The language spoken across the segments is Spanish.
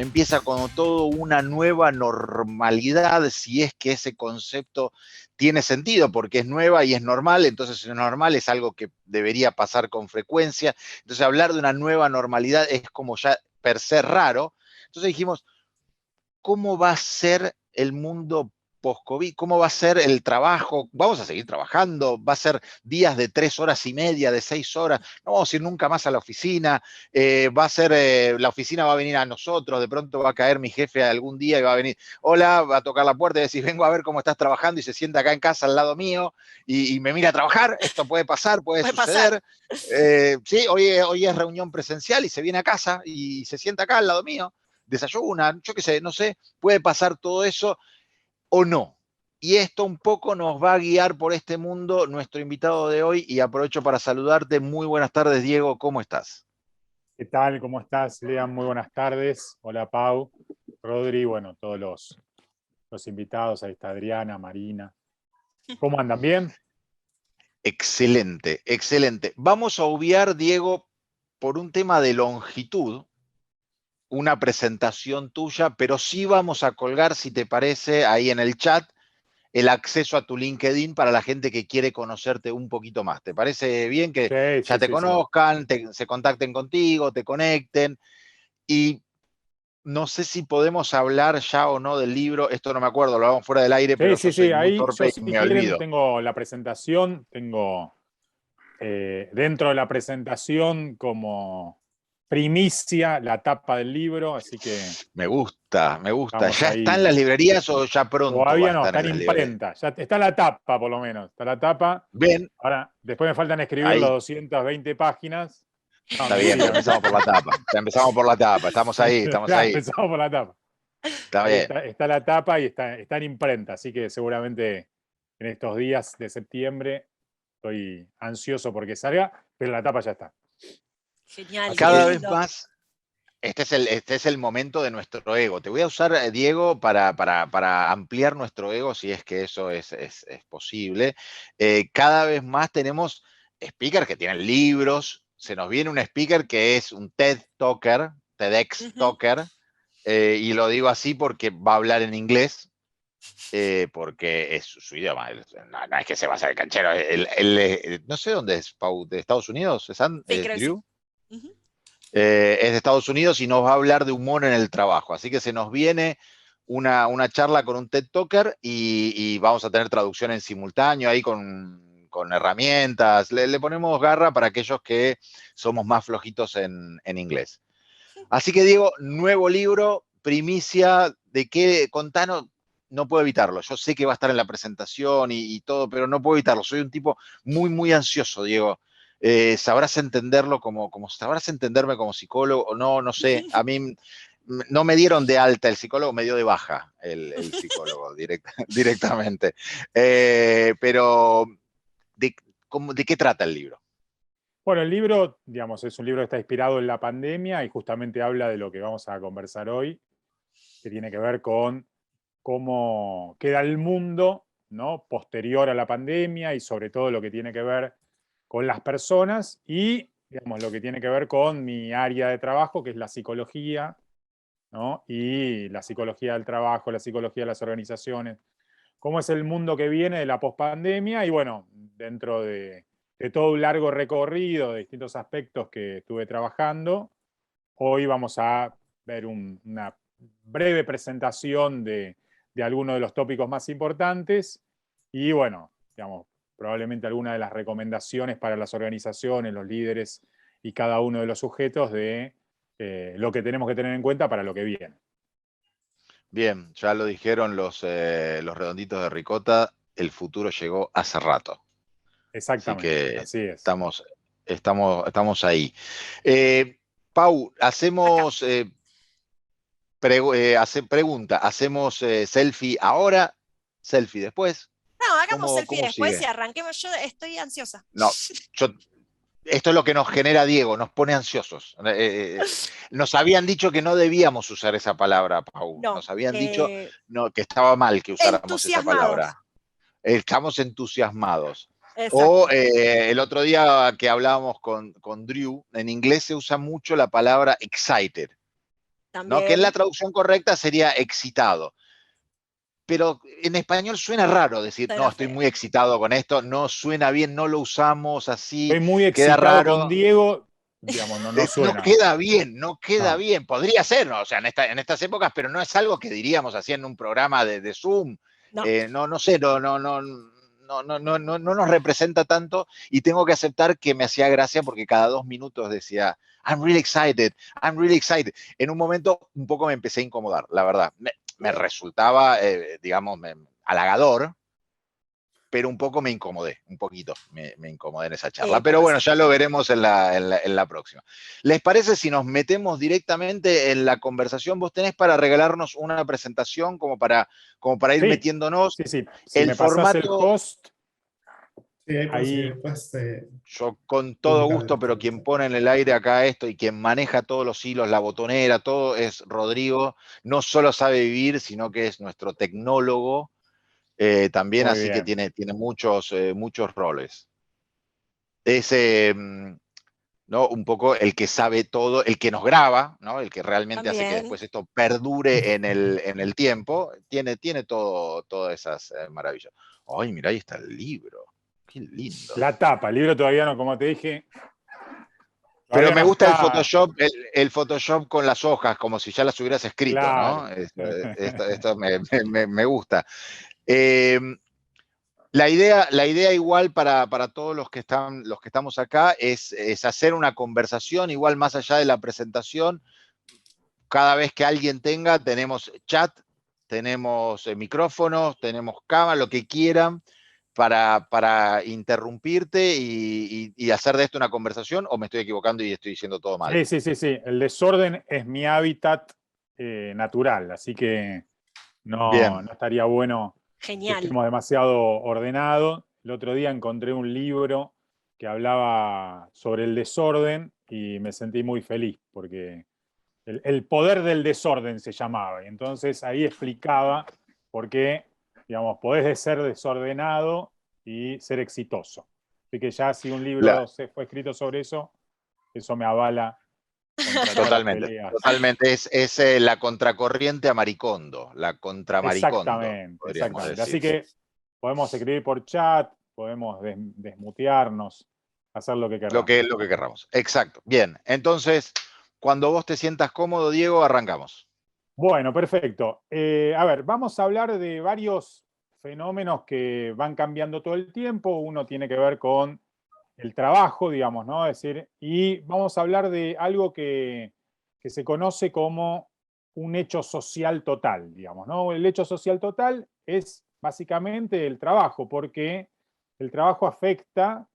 empieza como todo una nueva normalidad, si es que ese concepto tiene sentido, porque es nueva y es normal, entonces si es normal es algo que debería pasar con frecuencia. Entonces hablar de una nueva normalidad es como ya per se raro. Entonces dijimos, ¿cómo va a ser el mundo post-COVID? ¿Cómo va a ser el trabajo? ¿Vamos a seguir trabajando? ¿Va a ser días de 3 horas y media, de 6 horas? No vamos a ir nunca más a la oficina. Va a ser, la oficina va a venir a nosotros. De pronto va a caer mi jefe algún día y va a venir, hola, va a tocar la puerta y decir, vengo a ver cómo estás trabajando, y se sienta acá en casa al lado mío y me mira a trabajar. Esto puede pasar, puede suceder. Sí, hoy es reunión presencial y se viene a casa y se sienta acá al lado mío, desayuna, yo qué sé, no sé, puede pasar todo eso o no. Y esto un poco nos va a guiar por este mundo nuestro invitado de hoy, y aprovecho para saludarte. Muy buenas tardes, Diego, ¿cómo estás? ¿Qué tal? ¿Cómo estás, Lean? Muy buenas tardes. Hola, Pau, Rodri, bueno, todos los invitados. Ahí está Adriana, Marina. ¿Cómo andan? ¿Bien? Excelente, excelente. Vamos a obviar, Diego, por un tema de longitud, una presentación tuya, pero sí vamos a colgar, si te parece, ahí en el chat, el acceso a tu LinkedIn para la gente que quiere conocerte un poquito más. ¿Te parece bien que Sí, ya sí, te sí, sí. conozcan, se contacten contigo, te conecten? Y no sé si podemos hablar ya o no del libro. Esto no me acuerdo, lo hablamos fuera del aire, Sí, pero yo sí, soy sí. muy Ahí yo, torpe si y me quieren, olvido. tengo la presentación. Tengo dentro de la presentación como primicia la tapa del libro, así que Me gusta, me gusta. estamos ¿Ya está en ahí. las librerías o ya pronto va a Todavía no, estar está en en las librerías? imprenta. Ya está la tapa, por lo menos. Está la tapa. Bien, Ahora, después me faltan escribir las ahí 220 páginas. No, está bien, mentira, pero mentira. empezamos por la tapa. Ya empezamos por la tapa, estamos ahí, estamos Claro, ahí. empezamos por la tapa. Está Ahí bien. está la tapa y está en imprenta, así que seguramente en estos días de septiembre estoy ansioso porque salga, pero la tapa ya está. Genial, Así qué Cada que vez lindo. más, este es el momento de nuestro ego. Te voy a usar, Diego, para ampliar nuestro ego, si es que eso es posible. Cada vez más tenemos speakers que tienen libros. Se nos viene un speaker que es un TED Talker, TEDx Talker, y lo digo así porque va a hablar en inglés. Porque es su idioma. No es que se va a hacer canchero. No sé dónde es, Pau, ¿de Estados Unidos? Sí, ¿Es creo que sí. Drew? Es de Estados Unidos y nos va a hablar de humor en el trabajo. Así que se nos viene una charla con un TED Talker, y vamos a tener traducción en simultáneo ahí con herramientas. Le ponemos garra para aquellos que somos más flojitos en inglés. Así que, Diego, nuevo libro, primicia, ¿de qué? Contanos. No puedo evitarlo. Yo sé que va a estar en la presentación y todo, pero no puedo evitarlo. Soy un tipo muy, muy ansioso, Diego. ¿Sabrás entenderlo sabrás entenderme como psicólogo? O no, no sé. A mí no me dieron de alta el psicólogo, me dio de baja el psicólogo directamente. Pero, ¿de, ¿de qué trata el libro? bueno, el libro, digamos, es un libro que está inspirado en la pandemia y justamente habla de lo que vamos a conversar hoy, que tiene que ver con cómo queda el mundo, ¿no? Posterior a la pandemia y sobre todo lo que tiene que ver con las personas y, digamos, lo que tiene que ver con mi área de trabajo, que es la psicología, ¿no? Y la psicología del trabajo, la psicología de las organizaciones, cómo es el mundo que viene de la pospandemia y bueno, dentro de todo un largo recorrido de distintos aspectos que estuve trabajando, hoy vamos a ver una breve presentación de algunos de los tópicos más importantes y bueno, digamos, probablemente algunas de las recomendaciones para las organizaciones, los líderes y cada uno de los sujetos de lo que tenemos que tener en cuenta para lo que viene. Bien, ya lo dijeron los redonditos de ricota, el futuro llegó hace rato. Así Exactamente, que así es. estamos ahí. Pau, Acá. hacemos pregunta, ¿hacemos selfie ahora, selfie después? No, hagamos selfie ¿Cómo después y sigue? arranquemos. Yo estoy ansiosa. No, yo, esto es lo que nos genera Diego, nos pone ansiosos. Nos habían dicho que no debíamos usar esa palabra, Pau. No, Nos habían dicho no, que estaba mal que usáramos esa entusiasmados. palabra. Estamos entusiasmados. O Exacto. el otro día que hablábamos con Drew, en inglés se usa mucho la palabra excited. ¿no? Que en la También. traducción correcta sería excitado. Pero en español suena raro decir, no, Suena estoy feo. muy excitado con esto, no suena bien, no lo usamos así, Estoy muy queda excitado con raro. Diego, digamos, no No suena. queda bien, no queda No. bien. Podría ser, ¿no? O sea, en estas épocas, pero no es algo que diríamos así en un programa de Zoom. No. No sé, no nos representa tanto y tengo que aceptar que me hacía gracia porque cada 2 minutos decía, I'm really excited, I'm really excited. En un momento un poco me empecé a incomodar, la verdad. Me resultaba, digamos, halagador, pero un poco me incomodé, un poquito me incomodé en esa charla. Pero bueno, Pasa. ya lo veremos en la próxima. ¿Les parece si nos metemos directamente en la conversación? Vos tenés para regalarnos una presentación como para ir Sí, metiéndonos. sí. Si El me pasás el formato, host, Sí, ahí puedes ahí, seguir, pues, yo con todo publicar gusto, pero quien directamente. pone en el aire acá esto y quien maneja todos los hilos, la botonera, todo es Rodrigo. No solo sabe vivir, sino que es nuestro tecnólogo también, muy así que bien. tiene muchos roles. Es ¿no? Un poco el que sabe todo, el que nos graba, ¿no? El que realmente hace que También. después esto perdure en el tiempo, tiene todas esas maravillas. Ay, mira, ahí está el libro. Qué lindo. La tapa, el libro todavía no, como te dije, Pero todavía me no gusta el está Photoshop, el Photoshop con las hojas, como si ya las hubieras escrito, claro. ¿no? Esto me gusta. Eh, la idea igual para todos los que estamos acá es hacer una conversación igual más allá de la presentación. Cada vez que alguien tenemos chat, tenemos micrófonos, tenemos cámara, lo que quieran para interrumpirte y hacer de esto una conversación, o me estoy equivocando y estoy diciendo todo mal. Sí. El desorden es mi hábitat natural, así que no Bien, estaría bueno que Genial. estemos demasiado ordenados. El otro día encontré un libro que hablaba sobre el desorden y me sentí muy feliz porque el poder del desorden se llamaba. Y entonces ahí explicaba por qué, digamos, podés ser desordenado y ser exitoso. Así que ya si un la- libro se fue escrito sobre eso me avala contra todas las totalmente, peleas. totalmente. Es la contracorriente a Maricondo, la contra Maricondo, podríamos Exactamente. Así decir. que podemos escribir por chat, podemos desmutearnos, hacer lo que Lo queramos. que querramos. Exacto. Bien, entonces, cuando vos te sientas cómodo, Diego, arrancamos. Bueno, perfecto. A ver, vamos a hablar de varios fenómenos que van cambiando todo el tiempo. Uno tiene que ver con el trabajo, digamos, ¿no? Es decir, y vamos a hablar de algo que se conoce como un hecho social total, digamos, ¿no? El hecho social total es básicamente el trabajo, porque el trabajo afecta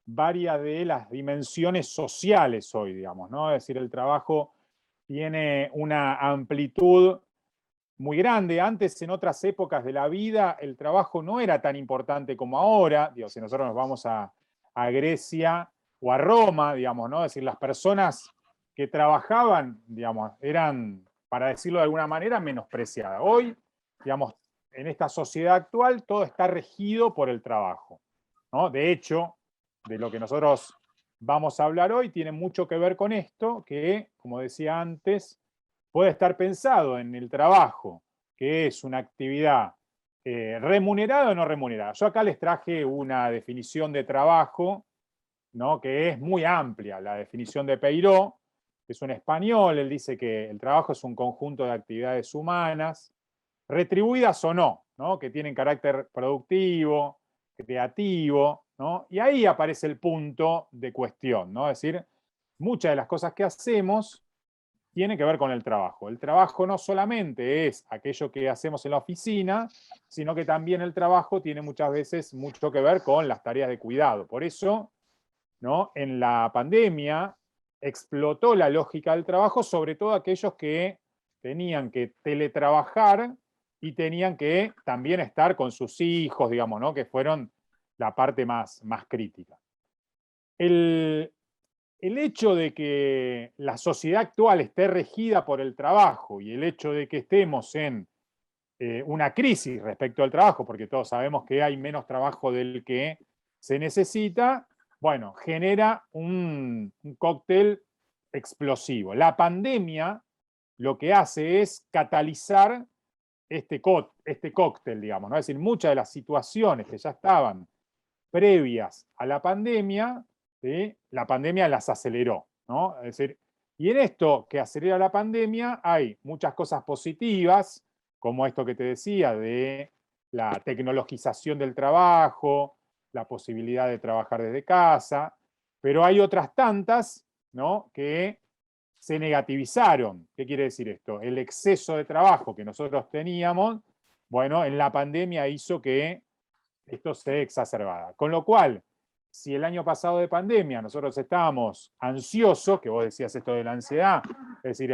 varias de las dimensiones sociales hoy, digamos, ¿no? Es decir, el trabajo tiene una amplitud muy grande. Antes, en otras épocas de la vida, el trabajo no era tan importante como ahora. Digo, si nosotros nos vamos a Grecia o a Roma, digamos, ¿no? Es decir, las personas que trabajaban, digamos, eran, para decirlo de alguna manera, menospreciadas. Hoy, digamos, en esta sociedad actual, todo está regido por el trabajo, ¿no? De hecho, de lo que nosotros vamos a hablar hoy tiene mucho que ver con esto, que, como decía antes, puede estar pensado en el trabajo, que es una actividad remunerada o no remunerada. Yo acá les traje una definición de trabajo, ¿no? Que es muy amplia, la definición de Peiró, que es un español. Él dice que el trabajo es un conjunto de actividades humanas, retribuidas o no, ¿no? Que tienen carácter productivo, creativo, ¿no? Y ahí aparece el punto de cuestión, ¿no? Es decir, muchas de las cosas que hacemos tiene que ver con el trabajo. El trabajo no solamente es aquello que hacemos en la oficina, sino que también el trabajo tiene muchas veces mucho que ver con las tareas de cuidado. Por eso, ¿no? En la pandemia explotó la lógica del trabajo, sobre todo aquellos que tenían que teletrabajar y tenían que también estar con sus hijos, digamos, ¿no? Que fueron la parte más crítica. El, el hecho de que la sociedad actual esté regida por el trabajo y el hecho de que estemos en una crisis respecto al trabajo, porque todos sabemos que hay menos trabajo del que se necesita, bueno, genera un cóctel explosivo. La pandemia lo que hace es catalizar este cóctel, digamos, ¿no? Es decir, muchas de las situaciones que ya estaban previas a la pandemia, ¿sí? La pandemia las aceleró, ¿no? Es decir, y en esto que acelera la pandemia hay muchas cosas positivas, como esto que te decía de la tecnologización del trabajo, la posibilidad de trabajar desde casa, pero hay otras tantas, ¿no?, que se negativizaron. ¿Qué quiere decir esto? El exceso de trabajo que nosotros teníamos, bueno, en la pandemia hizo que esto se exacerbara. Con lo cual, si el año pasado de pandemia nosotros estábamos ansiosos, que vos decías esto de la ansiedad, es decir,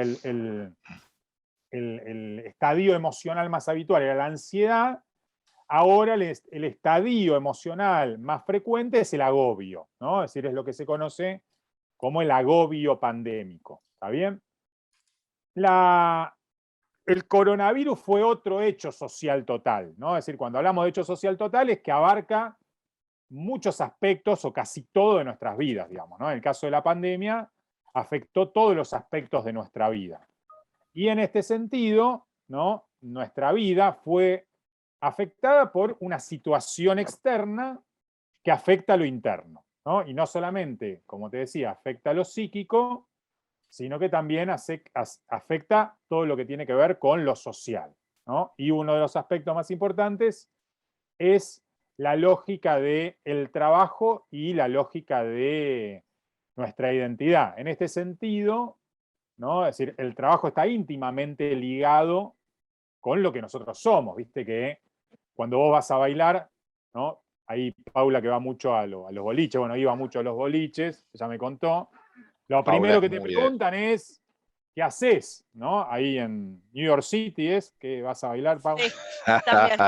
el estadio emocional más habitual era la ansiedad, ahora el estadio emocional más frecuente es el agobio, ¿no? Es decir, es lo que se conoce como el agobio pandémico. ¿Está bien? El coronavirus fue otro hecho social total, ¿no? Es decir, cuando hablamos de hecho social total es que abarca muchos aspectos o casi todo de nuestras vidas, digamos, ¿no? En el caso de la pandemia, afectó todos los aspectos de nuestra vida. Y en este sentido, ¿no?, nuestra vida fue afectada por una situación externa que afecta a lo interno, ¿no? Y no solamente, como te decía, afecta a lo psíquico, sino que también afecta todo lo que tiene que ver con lo social, ¿no? Y uno de los aspectos más importantes es la lógica del trabajo y la lógica de nuestra identidad. En este sentido, ¿no?, es decir, el trabajo está íntimamente ligado con lo que nosotros somos. Viste que cuando vos vas a bailar, ¿no? Ahí Paula, que va mucho a los boliches, bueno, iba mucho a los boliches, ya me contó. Lo Paula primero es que te muy preguntan es, ¿qué haces? ¿No? Ahí en New York City es que vas a bailar, Paula. Sí, también.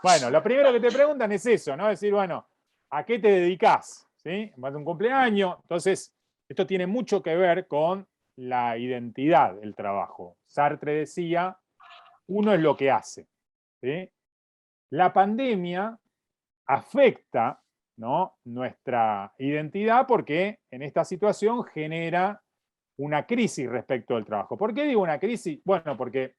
Bueno, lo primero que te preguntan es eso, ¿no? Es decir, bueno, ¿a qué te dedicas? ¿Sí? Vas a un cumpleaños. Entonces, esto tiene mucho que ver con la identidad del trabajo. Sartre decía, uno es lo que hace. ¿Sí? La pandemia afecta, ¿no?, nuestra identidad porque en esta situación genera una crisis respecto del trabajo. ¿Por qué digo una crisis? Bueno, porque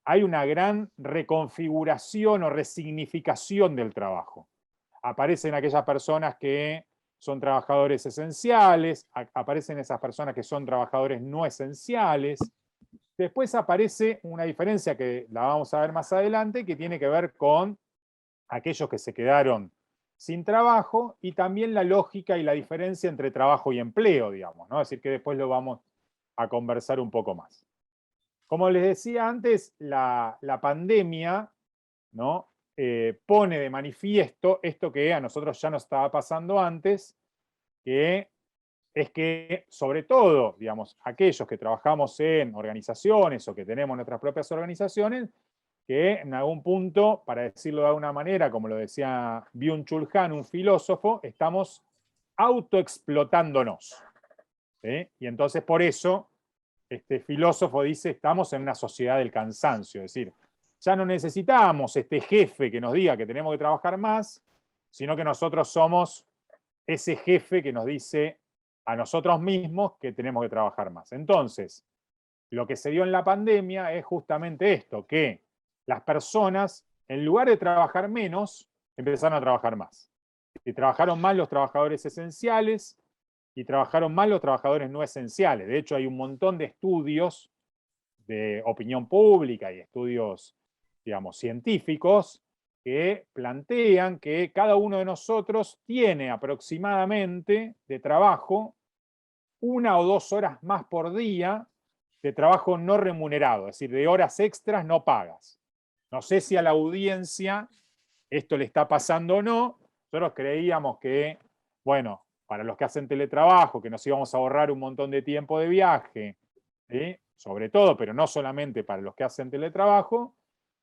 hay una gran reconfiguración o resignificación del trabajo. Aparecen aquellas personas que son trabajadores esenciales, aparecen esas personas que son trabajadores no esenciales. Después aparece una diferencia que la vamos a ver más adelante, que tiene que ver con aquellos que se quedaron sin trabajo y también la lógica y la diferencia entre trabajo y empleo, digamos, ¿no? Es decir, que después lo vamos a conversar un poco más. Como les decía antes, la pandemia, ¿no?, pone de manifiesto esto que a nosotros ya nos estaba pasando antes, que es que, sobre todo, digamos, aquellos que trabajamos en organizaciones o que tenemos nuestras propias organizaciones, que en algún punto, para decirlo de alguna manera, como lo decía Byung-Chul Han, un filósofo, estamos autoexplotándonos. ¿Sí? Y entonces por eso este filósofo dice, estamos en una sociedad del cansancio, es decir, ya no necesitamos este jefe que nos diga que tenemos que trabajar más, sino que nosotros somos ese jefe que nos dice a nosotros mismos que tenemos que trabajar más. Entonces, lo que se dio en la pandemia es justamente esto, que las personas, en lugar de trabajar menos, empezaron a trabajar más. Y trabajaron más los trabajadores esenciales y trabajaron más los trabajadores no esenciales. De hecho, hay un montón de estudios de opinión pública y estudios, digamos, científicos que plantean que cada uno de nosotros tiene aproximadamente de trabajo 1 o 2 horas más por día de trabajo no remunerado, es decir, de horas extras no pagas. No sé si a la audiencia esto le está pasando o no. Nosotros creíamos que, bueno, para los que hacen teletrabajo, que nos íbamos a ahorrar un montón de tiempo de viaje, ¿sí?, sobre todo, pero no solamente para los que hacen teletrabajo,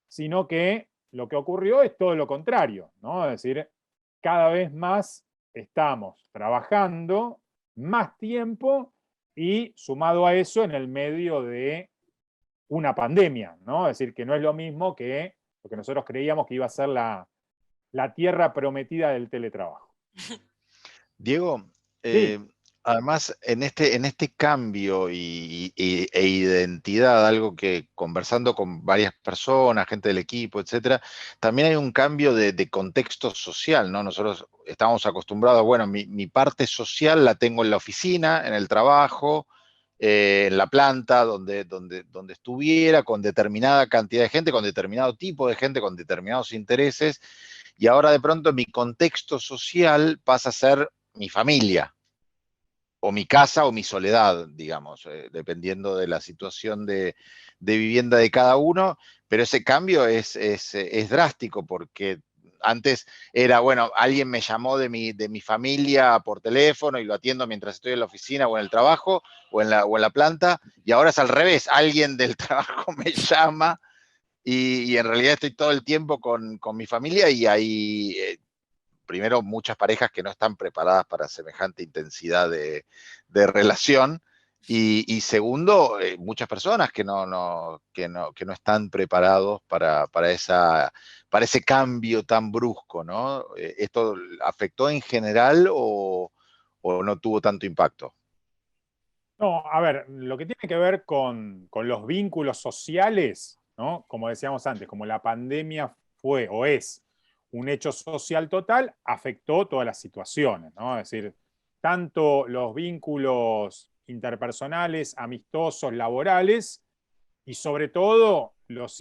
sino que lo que ocurrió es todo lo contrario, ¿no? Es decir, cada vez más estamos trabajando más tiempo y sumado a eso en el medio de una pandemia, ¿no? Es decir, que no es lo mismo que lo que nosotros creíamos que iba a ser la tierra prometida del teletrabajo. Diego, Sí. Además, en este cambio e identidad, algo que conversando con varias personas, gente del equipo, etcétera, también hay un cambio de contexto social, ¿no? Nosotros estamos acostumbrados, bueno, mi parte social la tengo en la oficina, en el trabajo, en la planta, donde estuviera, con determinada cantidad de gente, con determinado tipo de gente, con determinados intereses, y ahora de pronto mi contexto social pasa a ser mi familia o mi casa o mi soledad, digamos, dependiendo de la situación de vivienda de cada uno, pero ese cambio es drástico porque antes era, bueno, alguien me llamó de mi familia por teléfono y lo atiendo mientras estoy en la oficina o en el trabajo o en la planta, y ahora es al revés, alguien del trabajo me llama y en realidad estoy todo el tiempo con mi familia y hay, primero, muchas parejas que no están preparadas para semejante intensidad de relación. Y segundo, muchas personas que no están preparados para ese cambio tan brusco, ¿no? ¿Esto afectó en general o no tuvo tanto impacto? No, a ver, lo que tiene que ver con los vínculos sociales, ¿no? Como decíamos antes, como la pandemia fue o es un hecho social total, afectó todas las situaciones, ¿no? Es decir, tanto los vínculos interpersonales, amistosos, laborales, y sobre todo los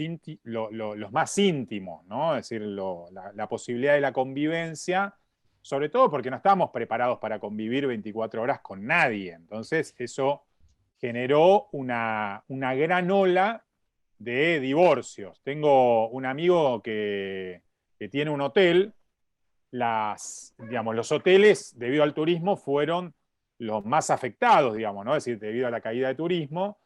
más íntimos, ¿no? Es decir, la posibilidad de la convivencia, sobre todo porque no estábamos preparados para convivir 24 horas con nadie. Entonces, eso generó una gran ola de divorcios. Tengo un amigo que tiene un hotel. Digamos, los hoteles, debido al turismo, fueron los más afectados, digamos, ¿no? Es decir, debido a la caída de turismo.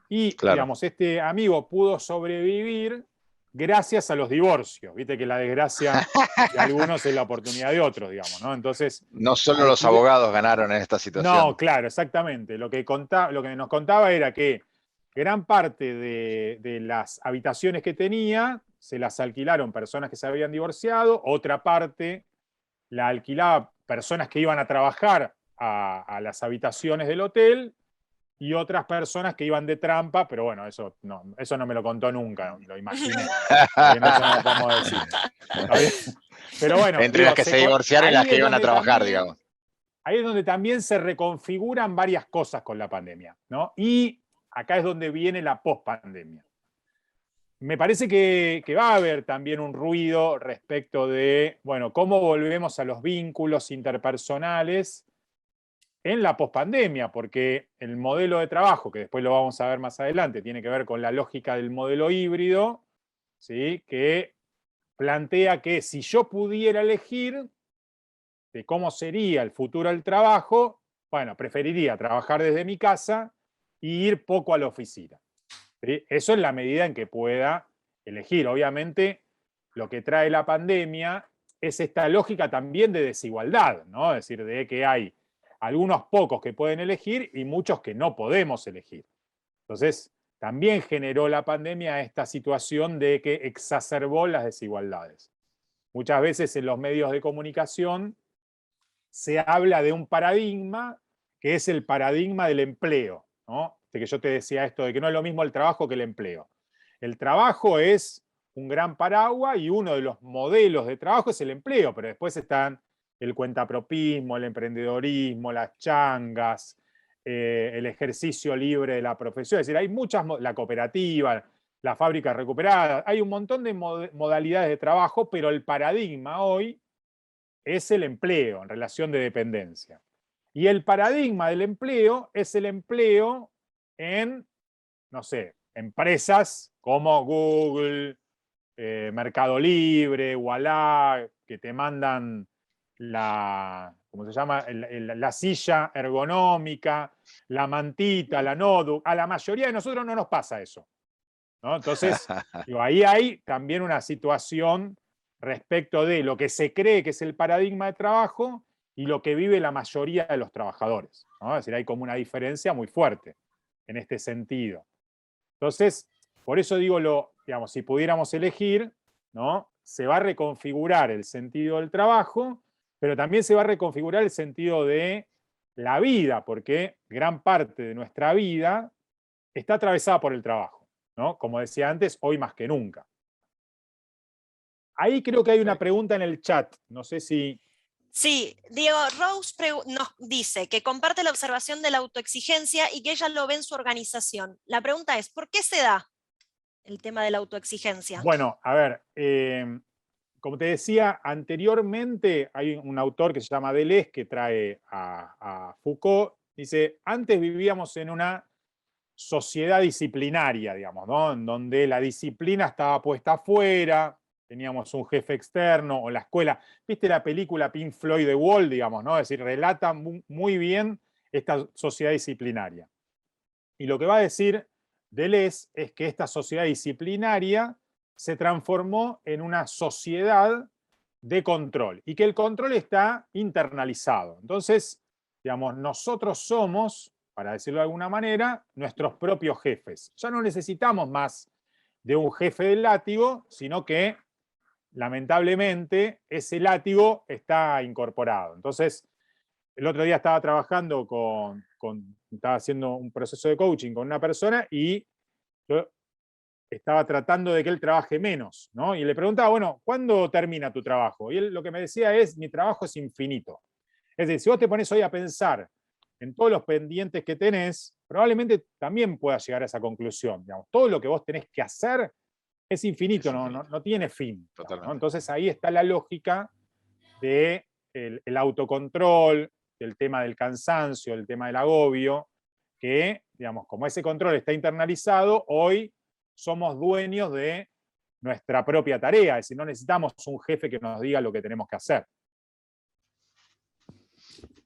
Y, Claro. digamos, este amigo pudo sobrevivir gracias a los divorcios. Viste que la desgracia de algunos es la oportunidad de otros, digamos, ¿no? Entonces, No solo los abogados ganaron en esta no, situación. claro, exactamente. Lo que nos contaba era que gran parte de las habitaciones que tenía se las alquilaron personas que se habían divorciado, otra parte la alquilaba personas que iban a trabajar a las habitaciones del hotel y otras personas que iban de trampa, pero bueno, eso no me lo contó nunca, lo imaginé. Está bien, eso no lo podemos decir. Está bien. Pero bueno, Entre las digo, que se divorciaron y las ahí que es iban a donde trabajar, digamos. ahí es donde también se reconfiguran varias cosas con la pandemia, ¿no? Y acá es donde viene la pospandemia. Me parece que va a haber también un ruido respecto de, bueno, cómo volvemos a los vínculos interpersonales en la pospandemia, porque el modelo de trabajo, que después lo vamos a ver más adelante, tiene que ver con la lógica del modelo híbrido, ¿sí? Que plantea que si yo pudiera elegir de cómo sería el futuro del trabajo, bueno, preferiría trabajar desde mi casa e ir poco a la oficina. ¿Sí? Eso en la medida en que pueda elegir. Obviamente, lo que trae la pandemia es esta lógica también de desigualdad, ¿no? Es decir, de que hay algunos pocos que pueden elegir y muchos que no podemos elegir. Entonces, también generó la pandemia esta situación de que exacerbó las desigualdades. Muchas veces en los medios de comunicación se habla de un paradigma que es el paradigma del empleo, ¿no? De que yo te decía esto de que no es lo mismo el trabajo que el empleo. El trabajo es un gran paraguas y uno de los modelos de trabajo es el empleo, pero después están el cuentapropismo, el emprendedorismo, las changas, el ejercicio libre de la profesión. Es decir, hay muchas, la cooperativa, la fábrica recuperada, hay un montón de modalidades de trabajo, pero el paradigma hoy es el empleo en relación de dependencia. Y el paradigma del empleo es el empleo en, no sé, empresas como Google, Mercado Libre, Walla, que te mandan ¿cómo se llama? La silla ergonómica, la mantita, la notebook. A la mayoría de nosotros no nos pasa eso, ¿no? Entonces, digo, ahí hay también una situación respecto de lo que se cree que es el paradigma de trabajo y lo que vive la mayoría de los trabajadores, ¿no? Es decir, hay como una diferencia muy fuerte en este sentido. Entonces, por eso digo, digamos, si pudiéramos elegir, ¿no? Se va a reconfigurar el sentido del trabajo, pero también se va a reconfigurar el sentido de la vida, porque gran parte de nuestra vida está atravesada por el trabajo, ¿no? Como decía antes, hoy más que nunca. Ahí creo que hay una pregunta en el chat, no sé si... Sí, Diego Rose nos dice que comparte la observación de la autoexigencia y que ella lo ve en su organización. La pregunta es, ¿por qué se da el tema de la autoexigencia? Bueno, a ver, como te decía anteriormente, hay un autor que se llama Deleuze que trae a Foucault, dice, antes vivíamos en una sociedad disciplinaria, digamos, ¿no? En donde la disciplina estaba puesta afuera, teníamos un jefe externo, o la escuela. ¿Viste la película Pink Floyd de Wall, digamos, ¿no? Es decir, relata muy bien esta sociedad disciplinaria. Y lo que va a decir Deleuze es que esta sociedad disciplinaria se transformó en una sociedad de control y que el control está internalizado. Entonces, digamos, nosotros somos, para decirlo de alguna manera, nuestros propios jefes. Ya no necesitamos más de un jefe del látigo, sino que lamentablemente ese látigo está incorporado. Entonces, el otro día estaba trabajando estaba haciendo un proceso de coaching con una persona y yo estaba tratando de que él trabaje menos, ¿no? Y le preguntaba, bueno, ¿cuándo termina tu trabajo? Y él lo que me decía es, mi trabajo es infinito. Es decir, si vos te pones hoy a pensar en todos los pendientes que tenés, probablemente también puedas llegar a esa conclusión. Digamos, todo lo que vos tenés que hacer es infinito, no tiene fin. Digamos, ¿no? Entonces ahí está la lógica del el autocontrol, del tema del cansancio, el tema del agobio, que, digamos, como ese control está internalizado, hoy somos dueños de nuestra propia tarea, es decir, no necesitamos un jefe que nos diga lo que tenemos que hacer.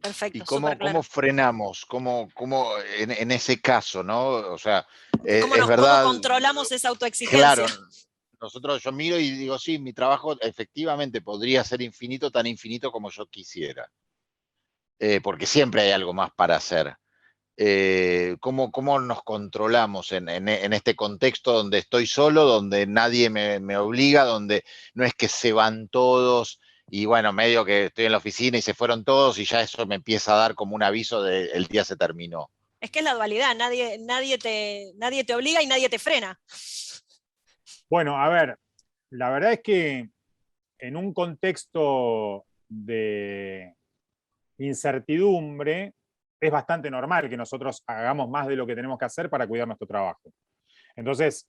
Perfecto, ¿Y cómo claro. frenamos? ¿Cómo en ese caso, ¿no? O sea, ¿Cómo verdad. ¿Cómo controlamos esa autoexigencia? Claro, yo miro y digo, sí, mi trabajo efectivamente podría ser infinito, tan infinito como yo quisiera. Porque siempre hay algo más para hacer. ¿Cómo nos controlamos en este contexto donde estoy solo, donde nadie me obliga, donde no es que se van todos y bueno, medio que estoy en la oficina y se fueron todos y ya eso me empieza a dar como un aviso de el día se terminó? Es que es la dualidad, nadie te obliga y nadie te frena. Bueno, a ver, la verdad es que en un contexto de incertidumbre, es bastante normal que nosotros hagamos más de lo que tenemos que hacer para cuidar nuestro trabajo. Entonces,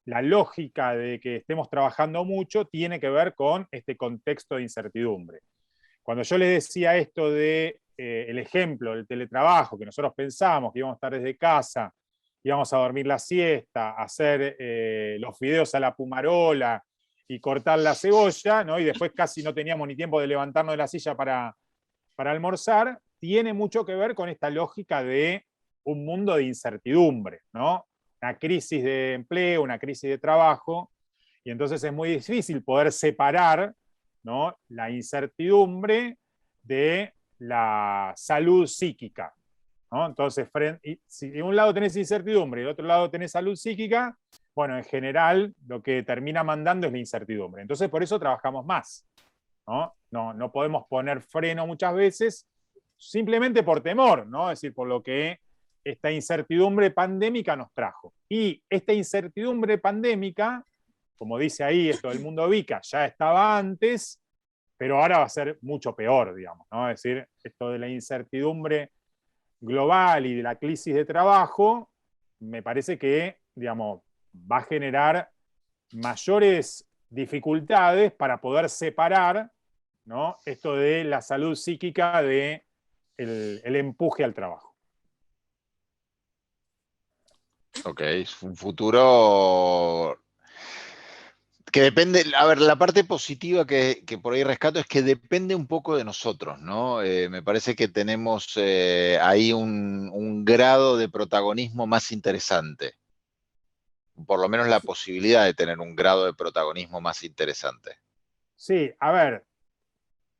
la lógica de que estemos trabajando mucho tiene que ver con este contexto de incertidumbre. Cuando yo les decía esto de el ejemplo del teletrabajo, que nosotros pensamos que íbamos a estar desde casa, íbamos a dormir la siesta, hacer los fideos a la pumarola y cortar la cebolla, ¿no? Y después casi no teníamos ni tiempo de levantarnos de la silla para almorzar, tiene mucho que ver con esta lógica de un mundo de incertidumbre, ¿no? Una crisis de empleo, una crisis de trabajo, y entonces es muy difícil poder separar, ¿no?, la incertidumbre de la salud psíquica, ¿no? Entonces, si de un lado tenés incertidumbre y del otro lado tenés salud psíquica, bueno, en general lo que termina mandando es la incertidumbre. Entonces, por eso trabajamos más, ¿no? No podemos poner freno muchas veces simplemente por temor, ¿no? Es decir, por lo que esta incertidumbre pandémica nos trajo. Y esta incertidumbre pandémica, como dice ahí esto del mundo VICA, ya estaba antes, pero ahora va a ser mucho peor, digamos, ¿no? Es decir, esto de la incertidumbre global y de la crisis de trabajo, me parece que, digamos, va a generar mayores dificultades para poder separar, ¿no?, esto de la salud psíquica de el empuje al trabajo. Ok, es un futuro que depende, a ver, la parte positiva que por ahí rescato es que depende un poco de nosotros, ¿no? Me parece que tenemos ahí un grado de protagonismo más interesante, por lo menos la posibilidad de tener un grado de protagonismo más interesante. Sí, a ver,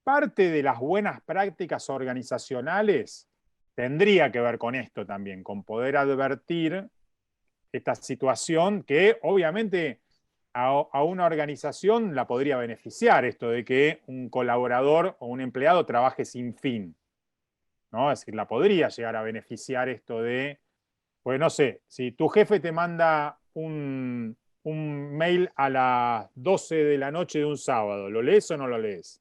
parte de las buenas prácticas organizacionales tendría que ver con esto también, con poder advertir esta situación que obviamente a una organización la podría beneficiar esto de que un colaborador o un empleado trabaje sin fin, ¿no? Es decir, la podría llegar a beneficiar esto de, pues no sé, si tu jefe te manda un mail a las 12 de la noche de un sábado, ¿lo lees o no lo lees?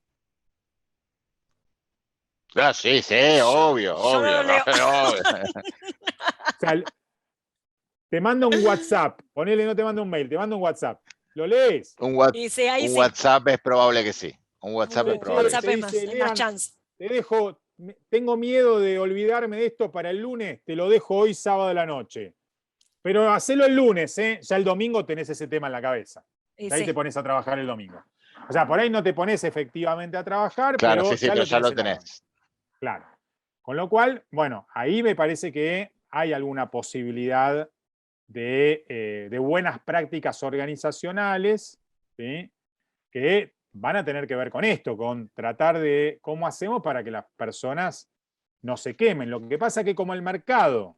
Ah, sí, sí, obvio, Yo no obvio, lo leo. obvio. O sea, te manda un WhatsApp, ponele, no te manda un mail, te manda un WhatsApp, ¿lo lees? Y sí, ahí Un sí. WhatsApp es probable que sí. Un WhatsApp es probable que WhatsApp Te sí. dice, hay más Lean, chance. te dejo, tengo miedo de olvidarme de esto para el lunes, te lo dejo hoy sábado de la noche. Pero hacelo el lunes, ¿eh? Ya el domingo tenés ese tema en la cabeza. Y Ahí sí. te pones a trabajar el domingo. O sea, por ahí no te pones efectivamente a trabajar, Claro, pero sí, sí, ya pero lo ya tenés lo en la cabeza. tenés. Claro. Con lo cual, bueno, ahí me parece que hay alguna posibilidad de buenas prácticas organizacionales, ¿sí? Que van a tener que ver con esto, con tratar de cómo hacemos para que las personas no se quemen. Lo que pasa es que como el mercado,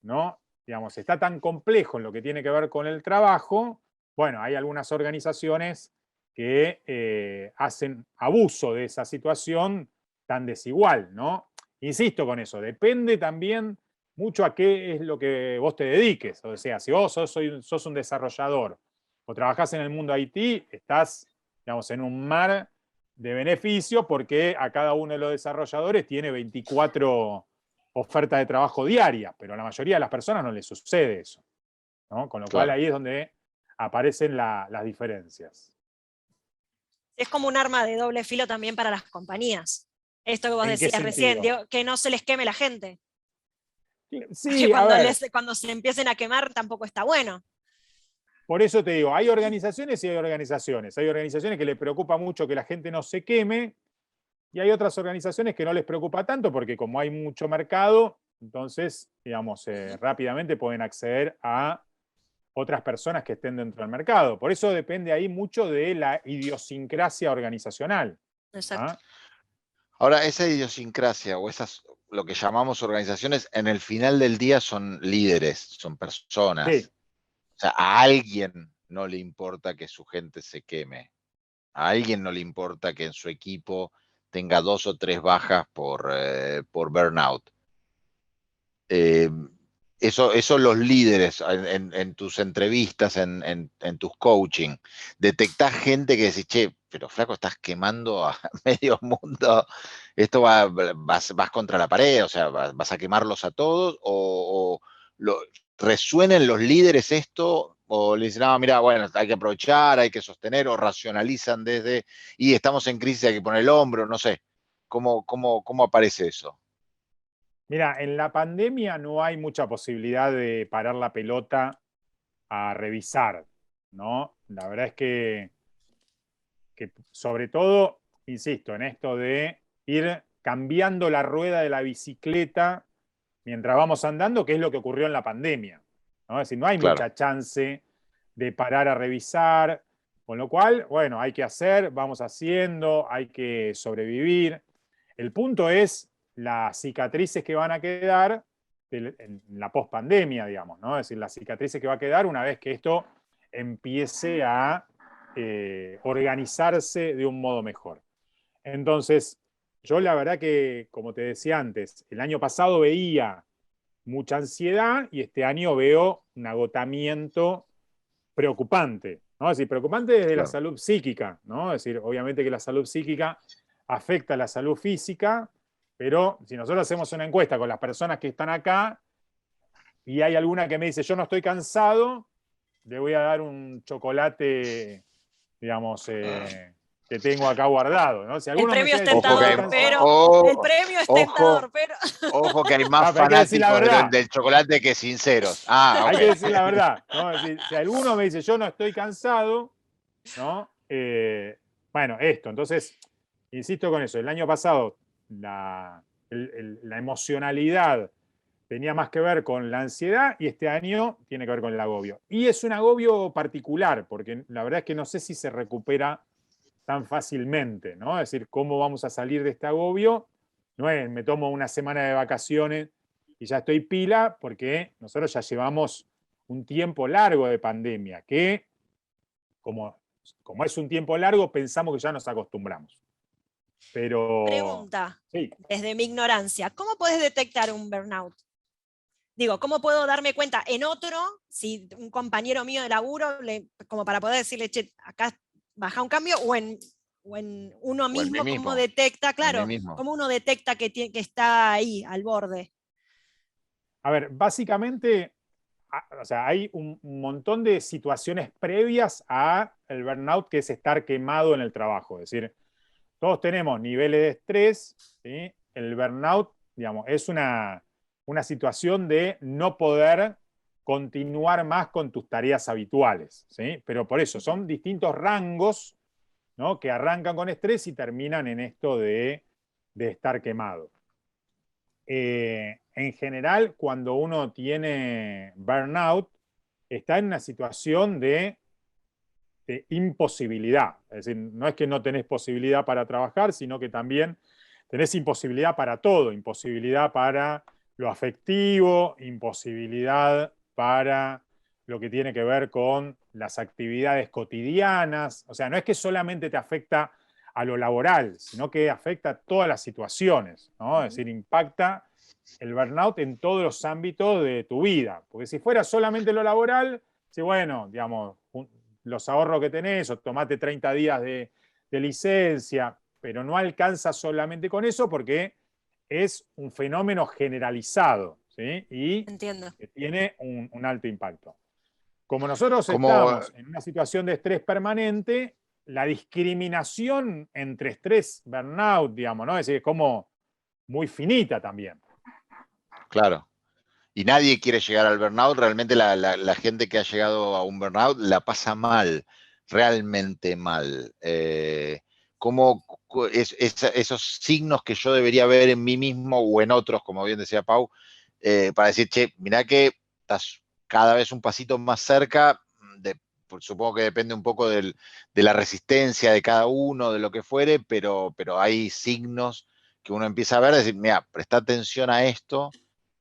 ¿no? Digamos, está tan complejo en lo que tiene que ver con el trabajo, bueno, hay algunas organizaciones que hacen abuso de esa situación tan desigual, ¿no? Insisto con eso, depende también mucho a qué es lo que vos te dediques. O sea, si vos sos un desarrollador o trabajás en el mundo IT, estás, digamos, en un mar de beneficio porque a cada uno de los desarrolladores tiene 24 ofertas de trabajo diarias, pero a la mayoría de las personas no les sucede eso, ¿no? Con lo cual Claro. ahí es donde aparecen las diferencias. Es como un arma de doble filo también para las compañías. Esto que vos ¿En qué decías recién, sentido? digo, que no se les queme la gente. Que Sí, a ver, cuando se empiecen a quemar tampoco está bueno. por eso te digo, hay organizaciones y hay organizaciones. Hay organizaciones que les preocupa mucho que la gente no se queme y hay otras organizaciones que no les preocupa tanto porque como hay mucho mercado, entonces, digamos, rápidamente pueden acceder a otras personas que estén dentro del mercado. Por eso depende ahí mucho de la idiosincrasia organizacional. Exacto. ¿Ah? Ahora, esa idiosincrasia o esas, lo que llamamos organizaciones, en el final del día son líderes, son Sí, personas. O sea, a alguien no le importa que su gente se queme. A alguien no le importa que en su equipo tenga 2 o 3 bajas por burnout. Eh, eso los líderes en tus entrevistas, en tus coaching, detectás gente que decís, che, pero flaco, estás quemando a medio mundo, esto vas contra la pared, o sea, vas a quemarlos a todos, o resuena en los líderes esto, o le dicen, no, mira, bueno, hay que aprovechar, hay que sostener, o racionalizan y estamos en crisis, hay que poner el hombro, no sé, ¿cómo aparece eso? mira, en la pandemia no hay mucha posibilidad de parar la pelota a revisar, ¿no? La verdad es que sobre todo, insisto, en esto de ir cambiando la rueda de la bicicleta mientras vamos andando, que es lo que ocurrió en la pandemia, ¿no? Es decir, no hay Claro, mucha chance de parar a revisar, con lo cual, bueno, hay que hacer, vamos haciendo, hay que sobrevivir. El punto es las cicatrices que van a quedar en la pospandemia, digamos, ¿no? Es decir, las cicatrices que va a quedar una vez que esto empiece a organizarse de un modo mejor. Entonces, yo la verdad que, como te decía antes, el año pasado veía mucha ansiedad y este año veo un agotamiento preocupante, ¿no? Es decir, preocupante desde la claro. salud psíquica, ¿no? Es decir, obviamente que la salud psíquica afecta a la salud física, pero si nosotros hacemos una encuesta con las personas que están acá y hay alguna que me dice, yo no estoy cansado, le voy a dar un chocolate, digamos, que tengo acá guardado, ¿no? Si El alguno me premio decía, es yo no Ojo que estoy hay, tentador, cansado, pero el oh, premio es ojo, tentador, pero ojo que hay más pero hay que decir la fanáticos verdad. del chocolate que sinceros. Ah, Hay ok. que decir la verdad, ¿no? Es decir, si alguno me dice yo no estoy cansado, ¿no? Bueno, esto, entonces, insisto con eso, el año pasado la emocionalidad tenía más que ver con la ansiedad y este año tiene que ver con el agobio. Y es un agobio particular, porque la verdad es que no sé si se recupera tan fácilmente, ¿no? Es decir, ¿cómo vamos a salir de este agobio? No es, me tomo una semana de vacaciones y ya estoy pila, porque nosotros ya llevamos un tiempo largo de pandemia, que como es un tiempo largo, pensamos que ya nos acostumbramos. Pero Pregunta, sí, desde mi ignorancia, ¿cómo puedes detectar un burnout? Digo, ¿cómo puedo darme cuenta en otro, si un compañero mío de laburo, como para poder decirle, che, acá baja un cambio, o en uno O en mí mismo, cómo mismo, detecta, en mí claro, mismo. cómo uno detecta que está ahí, al borde? a ver, básicamente, o sea, hay un montón de situaciones previas a el burnout, que es estar quemado en el trabajo. Es decir, todos tenemos niveles de estrés, ¿sí? El burnout, digamos, es una situación de no poder continuar más con tus tareas habituales, ¿sí? Pero por eso son distintos rangos, ¿no? Que arrancan con estrés y terminan en esto de estar quemado. En general, cuando uno tiene burnout, está en una situación de imposibilidad. Es decir, no es que no tenés posibilidad para trabajar, sino que también tenés imposibilidad para todo, imposibilidad para lo afectivo, imposibilidad para lo que tiene que ver con las actividades cotidianas. O sea, no es que solamente te afecta a lo laboral, sino que afecta a todas las situaciones, ¿no? Es decir, impacta el burnout en todos los ámbitos de tu vida. Porque si fuera solamente lo laboral, si bueno, digamos, los ahorros que tenés, o tomate 30 días de licencia, pero no alcanza solamente con eso porque es un fenómeno generalizado, ¿sí? Y Entiendo. que tiene un alto impacto. Como nosotros Como, estamos en una situación de estrés permanente, la discriminación entre estrés, burnout, digamos, ¿no? Es decir, es como muy finita también. claro, y nadie quiere llegar al burnout, realmente la gente que ha llegado a un burnout la pasa mal, realmente mal. ¿Cómo esos signos que yo debería ver en mí mismo o en otros, como bien decía Pau, para decir, che, mirá que estás cada vez un pasito más cerca, pues supongo que depende un poco de la resistencia de cada uno, de lo que fuere, pero hay signos que uno empieza a ver, decir, mira, presta atención a esto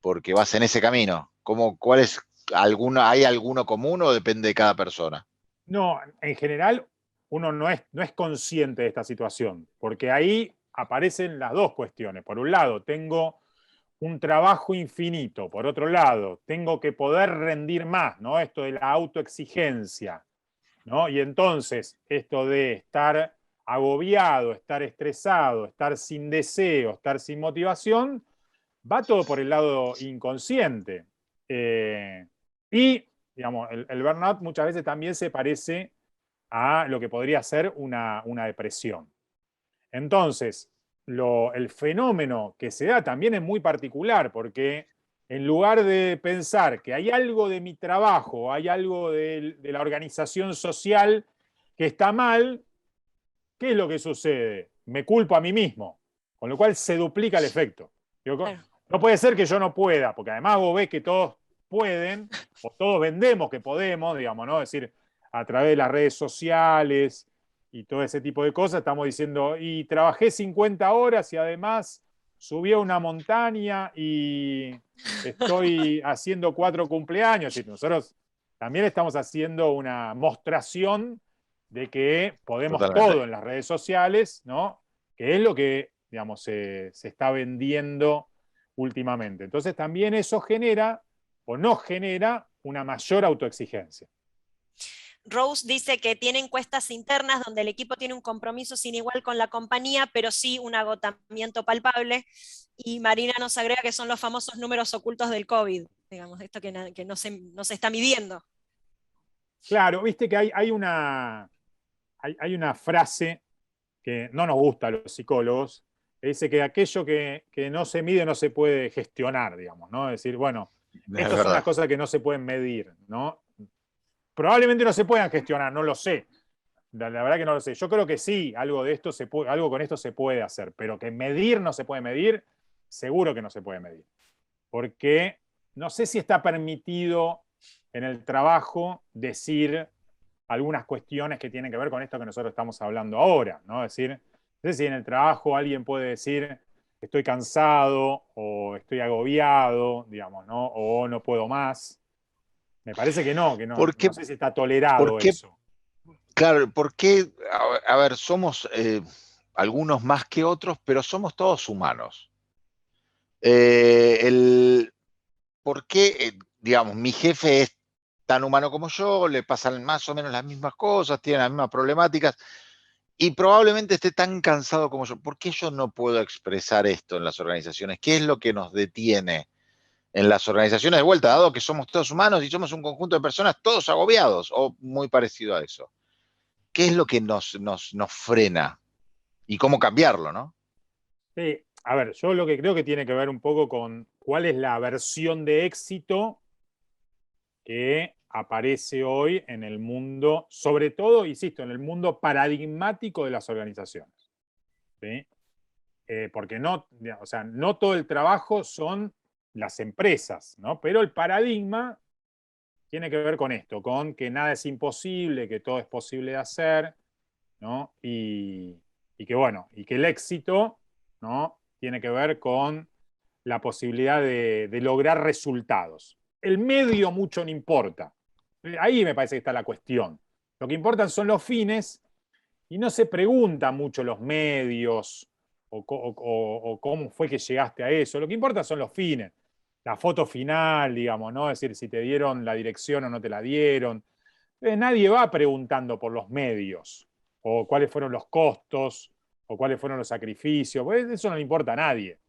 porque vas en ese camino. ¿Cuál es hay alguno común o depende de cada persona? No, en general uno no es consciente de esta situación, porque ahí aparecen las dos cuestiones. Por un lado, tengo un trabajo infinito. Por otro lado, tengo que poder rendir más, ¿no? Esto de la autoexigencia, ¿no? Y entonces, esto de estar agobiado, estar estresado, estar sin deseo, estar sin motivación, va todo por el lado inconsciente. Y, digamos, el burnout muchas veces también se parece a lo que podría ser una depresión. Entonces, el fenómeno que se da también es muy particular, porque en lugar de pensar que hay algo de mi trabajo, hay algo de la organización social que está mal, ¿qué es lo que sucede? Me culpo a mí mismo, con lo cual se duplica el efecto. Claro. No puede ser que yo no pueda, porque además vos ves que todos pueden, o todos vendemos que podemos, digamos, ¿no? Es decir, a través de las redes sociales y todo ese tipo de cosas, estamos diciendo, y trabajé 50 horas y además subí a una montaña y estoy haciendo 4 cumpleaños. Y nosotros también estamos haciendo una mostración de que podemos Totalmente. todo en las redes sociales, ¿no? Que es lo que, digamos, se está vendiendo últimamente. Entonces también eso genera o no genera una mayor autoexigencia. Rose dice que tiene encuestas internas donde el equipo tiene un compromiso sin igual con la compañía, pero sí un agotamiento palpable. Y Marina nos agrega que son los famosos números ocultos del COVID, digamos, esto que no se está midiendo. Claro, viste que hay una frase que no nos gusta a los psicólogos, que dice que aquello que no se mide no se puede gestionar, digamos, ¿no? Es decir, bueno, Es estas son las verdad. cosas que no se pueden medir, ¿no? Probablemente no se puedan gestionar, no lo sé. La verdad que no lo sé. Yo creo que sí, algo de esto algo con esto se puede hacer, pero que medir no se puede medir, seguro que no se puede medir. Porque no sé si está permitido en el trabajo decir algunas cuestiones que tienen que ver con esto que nosotros estamos hablando ahora, ¿no? Es decir, no sé si en el trabajo alguien puede decir estoy cansado o estoy agobiado, digamos, ¿no? O no puedo más. Me parece que ¿Por qué, no sé si está por tolerado qué eso. claro, porque, a ver, somos, algunos más que otros, pero somos todos humanos. ¿Por qué, digamos, mi jefe es tan humano como yo, le pasan más o menos las mismas cosas, tiene las mismas problemáticas, y probablemente esté tan cansado como yo? ¿Por qué yo no puedo expresar esto en las organizaciones? ¿Qué es lo que nos detiene en las organizaciones? De vuelta, dado que somos todos humanos y somos un conjunto de personas todos agobiados, o muy parecido a eso. ¿Qué es lo que nos frena? ¿Y cómo cambiarlo, no? Sí, a ver, yo lo que creo que tiene que ver un poco con cuál es la versión de éxito que aparece hoy en el mundo, sobre todo, insisto, en el mundo paradigmático de las organizaciones. ¿Sí? Porque no, o sea, no todo el trabajo son las empresas, ¿no? Pero el paradigma tiene que ver con esto, con que nada es imposible, que todo es posible de hacer, ¿no? Y que bueno, y que el éxito, ¿no? Tiene que ver con la posibilidad de lograr resultados. El medio mucho no importa. Ahí me parece que está la cuestión. Lo que importan son los fines y no se pregunta mucho los medios o cómo fue que llegaste a eso. Lo que importa son los fines. La foto final, digamos, ¿no? Es decir, si te dieron la dirección o no te la dieron. Nadie va preguntando por los medios o cuáles fueron los costos o cuáles fueron los sacrificios. Pues eso no le importa a nadie.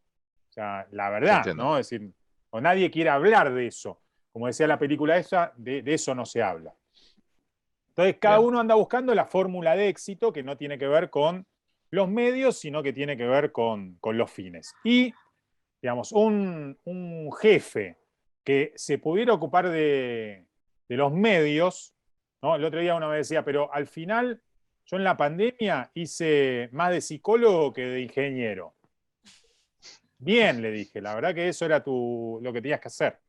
O sea, la Te verdad, entiendo. ¿no? Es decir, o nadie quiere hablar de eso. Como decía la película esa, de eso no se habla. Entonces, cada Bien. uno anda buscando la fórmula de éxito que no tiene que ver con los medios, sino que tiene que ver con los fines. Y, digamos, un jefe que se pudiera ocupar de los medios, ¿no? El otro día uno me decía, pero al final yo en la pandemia hice más de psicólogo que de ingeniero. Bien, le dije, la verdad que eso era lo que tenías que hacer.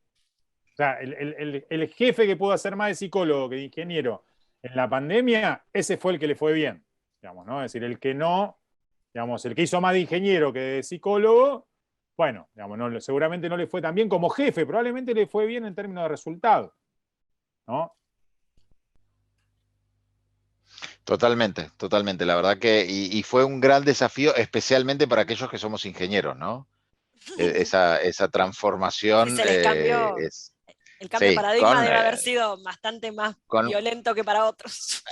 O sea, el jefe que pudo hacer más de psicólogo que de ingeniero en la pandemia, ese fue el que le fue bien, digamos, ¿no? Es decir, el que no, digamos, el que hizo más de ingeniero que de psicólogo, bueno, digamos, no, seguramente no le fue tan bien como jefe, probablemente le fue bien en términos de resultados, ¿no? Totalmente, totalmente. La verdad que, y fue un gran desafío, especialmente para aquellos que somos ingenieros, ¿no? Esa Sí, transformación se les cambió, es, el cambio de sí, paradigma debe haber sido bastante más con violento que para otros.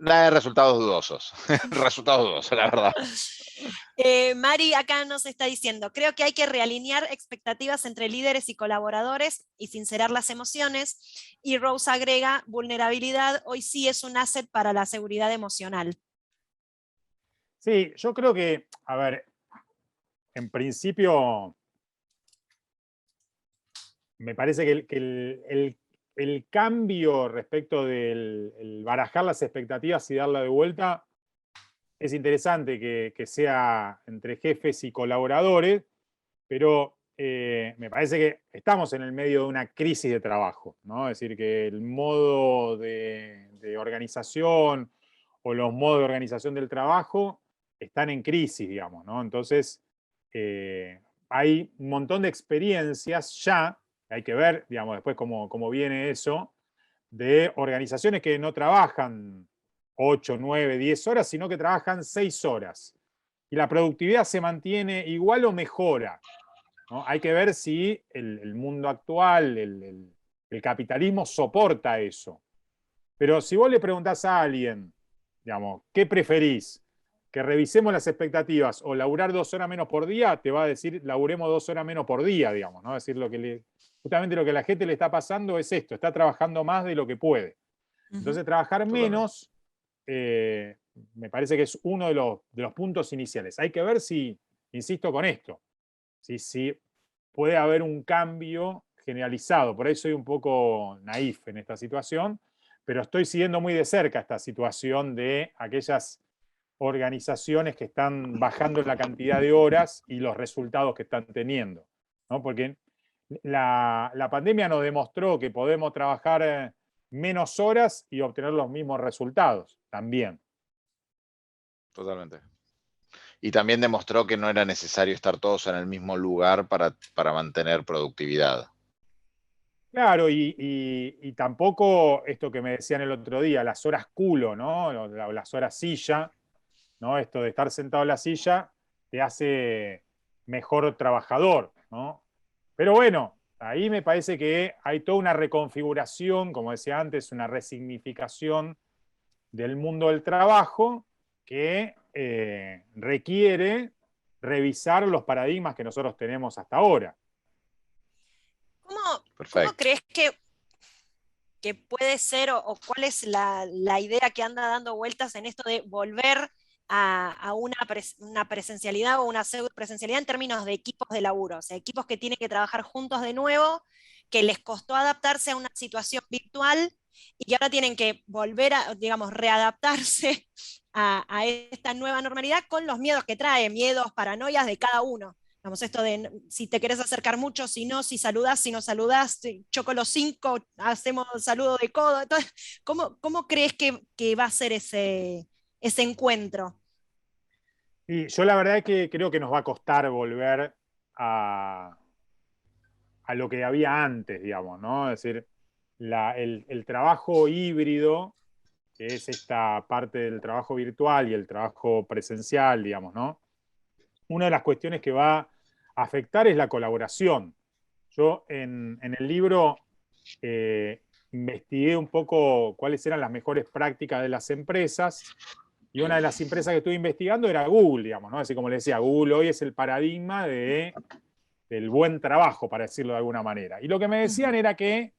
nada de resultados dudosos. Resultados dudosos, la verdad. Mari acá nos está diciendo, creo que hay que realinear expectativas entre líderes y colaboradores y sincerar las emociones. Y Rose agrega, vulnerabilidad hoy sí es un asset para la seguridad emocional. Sí, yo creo que, a ver, en principio, me parece que el cambio respecto del el barajar las expectativas y darla de vuelta es interesante que sea entre jefes y colaboradores, pero me parece que estamos en el medio de una crisis de trabajo, ¿no? Es decir, que el modo de organización o los modos de organización del trabajo están en crisis, digamos, ¿no? Entonces, hay un montón de experiencias ya, hay que ver, digamos, después cómo viene eso, de organizaciones que no trabajan 8, 9, 10 horas, sino que trabajan 6 horas. Y la productividad se mantiene igual o mejora, ¿no? Hay que ver si el mundo actual, el capitalismo soporta eso. Pero si vos le preguntás a alguien, digamos, ¿qué preferís? ¿Que revisemos las expectativas o laburar 2 horas menos por día? Te va a decir, laburemos 2 horas menos por día, digamos, ¿no? Es decir, justamente lo que a la gente le está pasando es esto, está trabajando más de lo que puede. Entonces, trabajar Totalmente. menos me parece que es uno de los puntos iniciales. Hay que ver si, insisto con esto, si puede haber un cambio generalizado. Por ahí soy un poco naif en esta situación, pero estoy siguiendo muy de cerca esta situación de aquellas organizaciones que están bajando la cantidad de horas y los resultados que están teniendo, ¿no? Porque la pandemia nos demostró que podemos trabajar menos horas y obtener los mismos resultados también. Totalmente. Y también demostró que no era necesario estar todos en el mismo lugar para mantener productividad. Claro, y tampoco esto que me decían el otro día, las horas culo, ¿no? Las horas silla, ¿no? Esto de estar sentado en la silla te hace mejor trabajador, ¿no? Pero bueno, ahí me parece que hay toda una reconfiguración, como decía antes, una resignificación del mundo del trabajo que requiere revisar los paradigmas que nosotros tenemos hasta ahora. ¿Cómo crees que puede ser o cuál es la idea que anda dando vueltas en esto de volver a una presencialidad o una pseudo presencialidad en términos de equipos de laburo? O sea, equipos que tienen que trabajar juntos de nuevo, que les costó adaptarse a una situación virtual y que ahora tienen que volver a, digamos, readaptarse a esta nueva normalidad con los miedos que trae, miedos, paranoias de cada uno. Vamos, esto de si te querés acercar mucho, si no, si saludás, si no saludás, si choco los 5, hacemos saludo de codo. Entonces, ¿cómo crees que va a ser ese encuentro? Y yo la verdad es que creo que nos va a costar volver a lo que había antes, digamos, ¿no? Es decir, el trabajo híbrido, que es esta parte del trabajo virtual y el trabajo presencial, digamos, ¿no? Una de las cuestiones que va a afectar es la colaboración. Yo en el libro investigué un poco cuáles eran las mejores prácticas de las empresas, y una de las empresas que estuve investigando era Google, digamos, ¿no? Así como le decía, Google hoy es el paradigma del buen trabajo, para decirlo de alguna manera. Y lo que me decían era que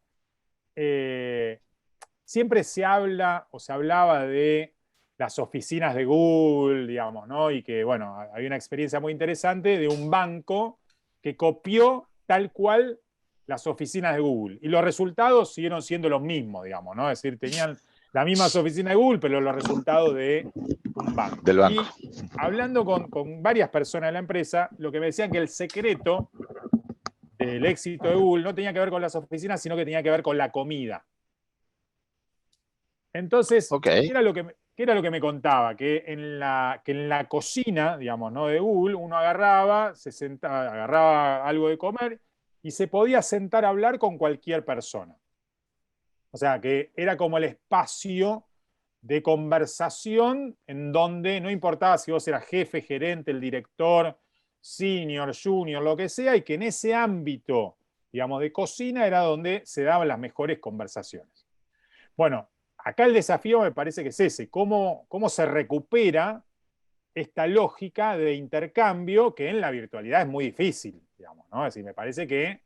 siempre se habla o se hablaba de las oficinas de Google, digamos, ¿no? Y que, bueno, había una experiencia muy interesante de un banco que copió tal cual las oficinas de Google. Y los resultados siguieron siendo los mismos, digamos, ¿no? Es decir, tenían las mismas oficinas de Google, pero los resultados de un banco. Del banco. Y hablando con varias personas de la empresa, lo que me decían que el secreto del éxito de Google no tenía que ver con las oficinas, sino que tenía que ver con la comida. Entonces, Okay. ¿qué era lo que me contaba? Que en la cocina, digamos, ¿no? de Google, uno agarraba algo de comer y se podía sentar a hablar con cualquier persona. O sea, que era como el espacio de conversación en donde no importaba si vos eras jefe, gerente, el director, senior, junior, lo que sea, y que en ese ámbito, digamos, de cocina era donde se daban las mejores conversaciones. Bueno, acá el desafío me parece que es ese, cómo se recupera esta lógica de intercambio que en la virtualidad es muy difícil, digamos, ¿no? Es decir, me parece que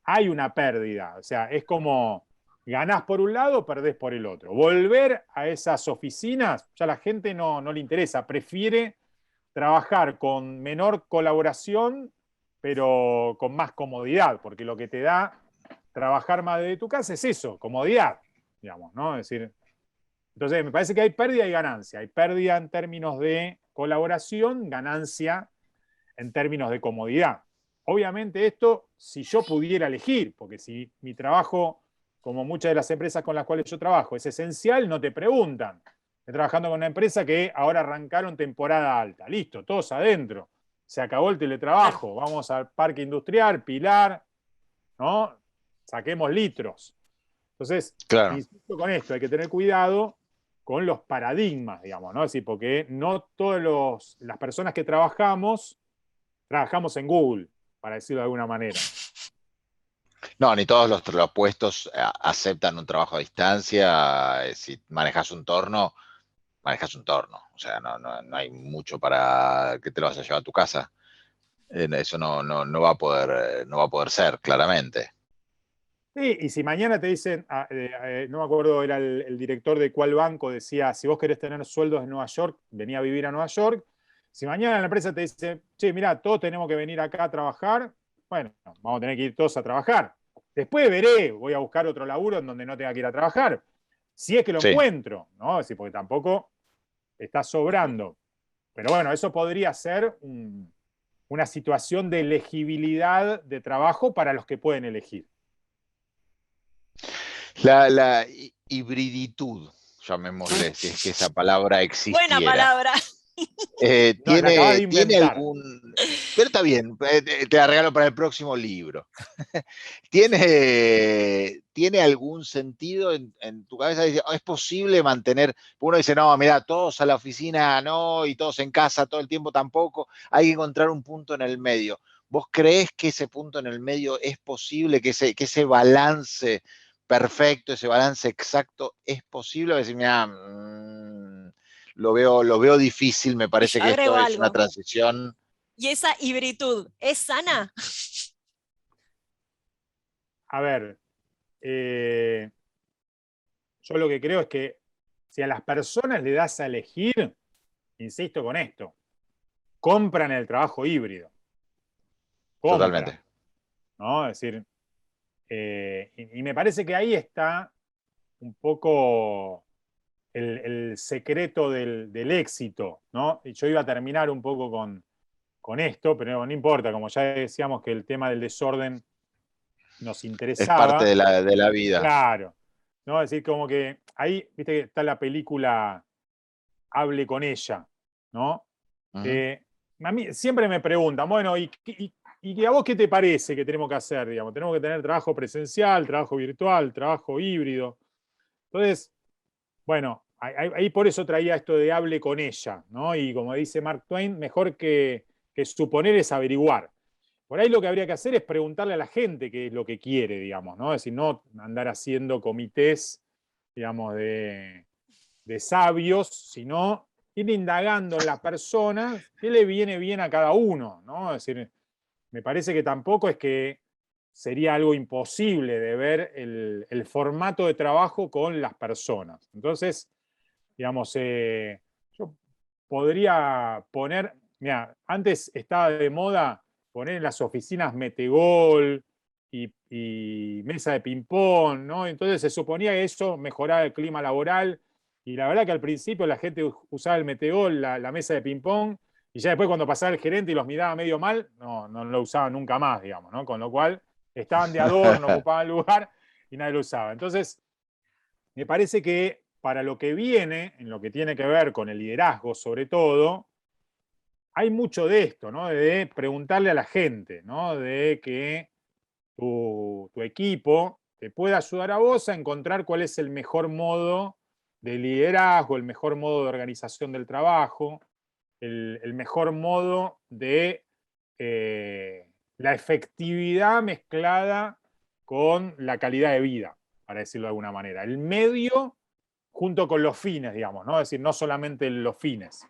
hay una pérdida, o sea, es como ganás por un lado, perdés por el otro. Volver a esas oficinas, ya a la gente no le interesa, prefiere trabajar con menor colaboración, pero con más comodidad, porque lo que te da trabajar más desde tu casa es eso, comodidad, digamos, ¿no? Es decir, entonces me parece que hay pérdida y ganancia. Hay pérdida en términos de colaboración, ganancia en términos de comodidad. Obviamente esto, si yo pudiera elegir, porque si mi trabajo, como muchas de las empresas con las cuales yo trabajo, es esencial, no te preguntan. Estoy trabajando con una empresa que ahora arrancaron temporada alta. Listo, todos adentro. Se acabó el teletrabajo. Vamos al parque industrial, Pilar, ¿no? Saquemos litros. Entonces, Claro. insisto con esto, hay que tener cuidado con los paradigmas, digamos, ¿no? Es decir, porque no todas las personas que trabajamos en Google, para decirlo de alguna manera. No, ni todos los puestos aceptan un trabajo a distancia. Si manejas un torno, manejas un torno. O sea, no hay mucho para que te lo vas a llevar a tu casa. Eso no va a poder ser, claramente. Sí, y si mañana te dicen, no me acuerdo, era el director de cuál banco, decía, si vos querés tener sueldos en Nueva York, venía a vivir a Nueva York. Si mañana la empresa te dice, che, mirá, todos tenemos que venir acá a trabajar, bueno, vamos a tener que ir todos a trabajar. Después veré, voy a buscar otro laburo en donde no tenga que ir a trabajar. Si es que lo encuentro, ¿no? Es decir, porque tampoco está sobrando. Pero bueno, eso podría ser una situación de elegibilidad de trabajo para los que pueden elegir. La hibriditud, llamémosle, si es que esa palabra existiera. Buena palabra. No, la acabas de Tiene inventar. algún... Pero está bien, te la regalo para el próximo libro. ¿Tiene algún sentido en tu cabeza? ¿Es posible mantener? Uno dice, no, mira, todos a la oficina no, y todos en casa todo el tiempo tampoco. Hay que encontrar un punto en el medio. ¿Vos creés que ese punto en el medio es posible, que ese balance perfecto, ese balance exacto es posible? Decir, mira, lo veo difícil, me Y parece yo que esto agrego es una algo. transición. ¿Y esa hibritud es sana? A ver, yo lo que creo es que si a las personas le das a elegir, insisto con esto, compran el trabajo híbrido. Compran, Totalmente. ¿no? Es decir, y me parece que ahí está un poco el secreto del éxito, ¿no? Y yo iba a terminar un poco con esto, pero no importa, como ya decíamos que el tema del desorden nos Es parte interesaba, de la vida. claro, ¿no? Es decir, como que ahí, viste que está la película Hable con ella, ¿no? Ujú. A mí siempre me preguntan, bueno, ¿y a vos qué te parece que tenemos que hacer? Digamos, tenemos que tener trabajo presencial, trabajo virtual, trabajo híbrido. Entonces, bueno, ahí por eso traía esto de hable con ella, ¿no? Y como dice Mark Twain, mejor que suponer es averiguar. Por ahí lo que habría que hacer es preguntarle a la gente qué es lo que quiere, digamos, ¿no? Es decir, no andar haciendo comités, digamos, de sabios, sino ir indagando en las personas qué le viene bien a cada uno, ¿no? Es decir, me parece que tampoco es que sería algo imposible de ver el formato de trabajo con las personas. Entonces, digamos, yo podría poner, mira, antes estaba de moda poner en las oficinas metegol y mesa de ping-pong, ¿no? Entonces se suponía que eso mejoraba el clima laboral y la verdad que al principio la gente usaba el metegol, la mesa de ping-pong, y ya después cuando pasaba el gerente y los miraba medio mal, no lo usaban nunca más, digamos, ¿no? Con lo cual estaban de adorno, ocupaban lugar y nadie lo usaba. Entonces, me parece que para lo que viene, en lo que tiene que ver con el liderazgo sobre todo, hay mucho de esto, ¿no? De preguntarle a la gente, ¿no? De que tu equipo te pueda ayudar a vos a encontrar cuál es el mejor modo de liderazgo, el mejor modo de organización del trabajo, el mejor modo de la efectividad mezclada con la calidad de vida, para decirlo de alguna manera. El medio junto con los fines, digamos, ¿no? Es decir, no solamente los fines.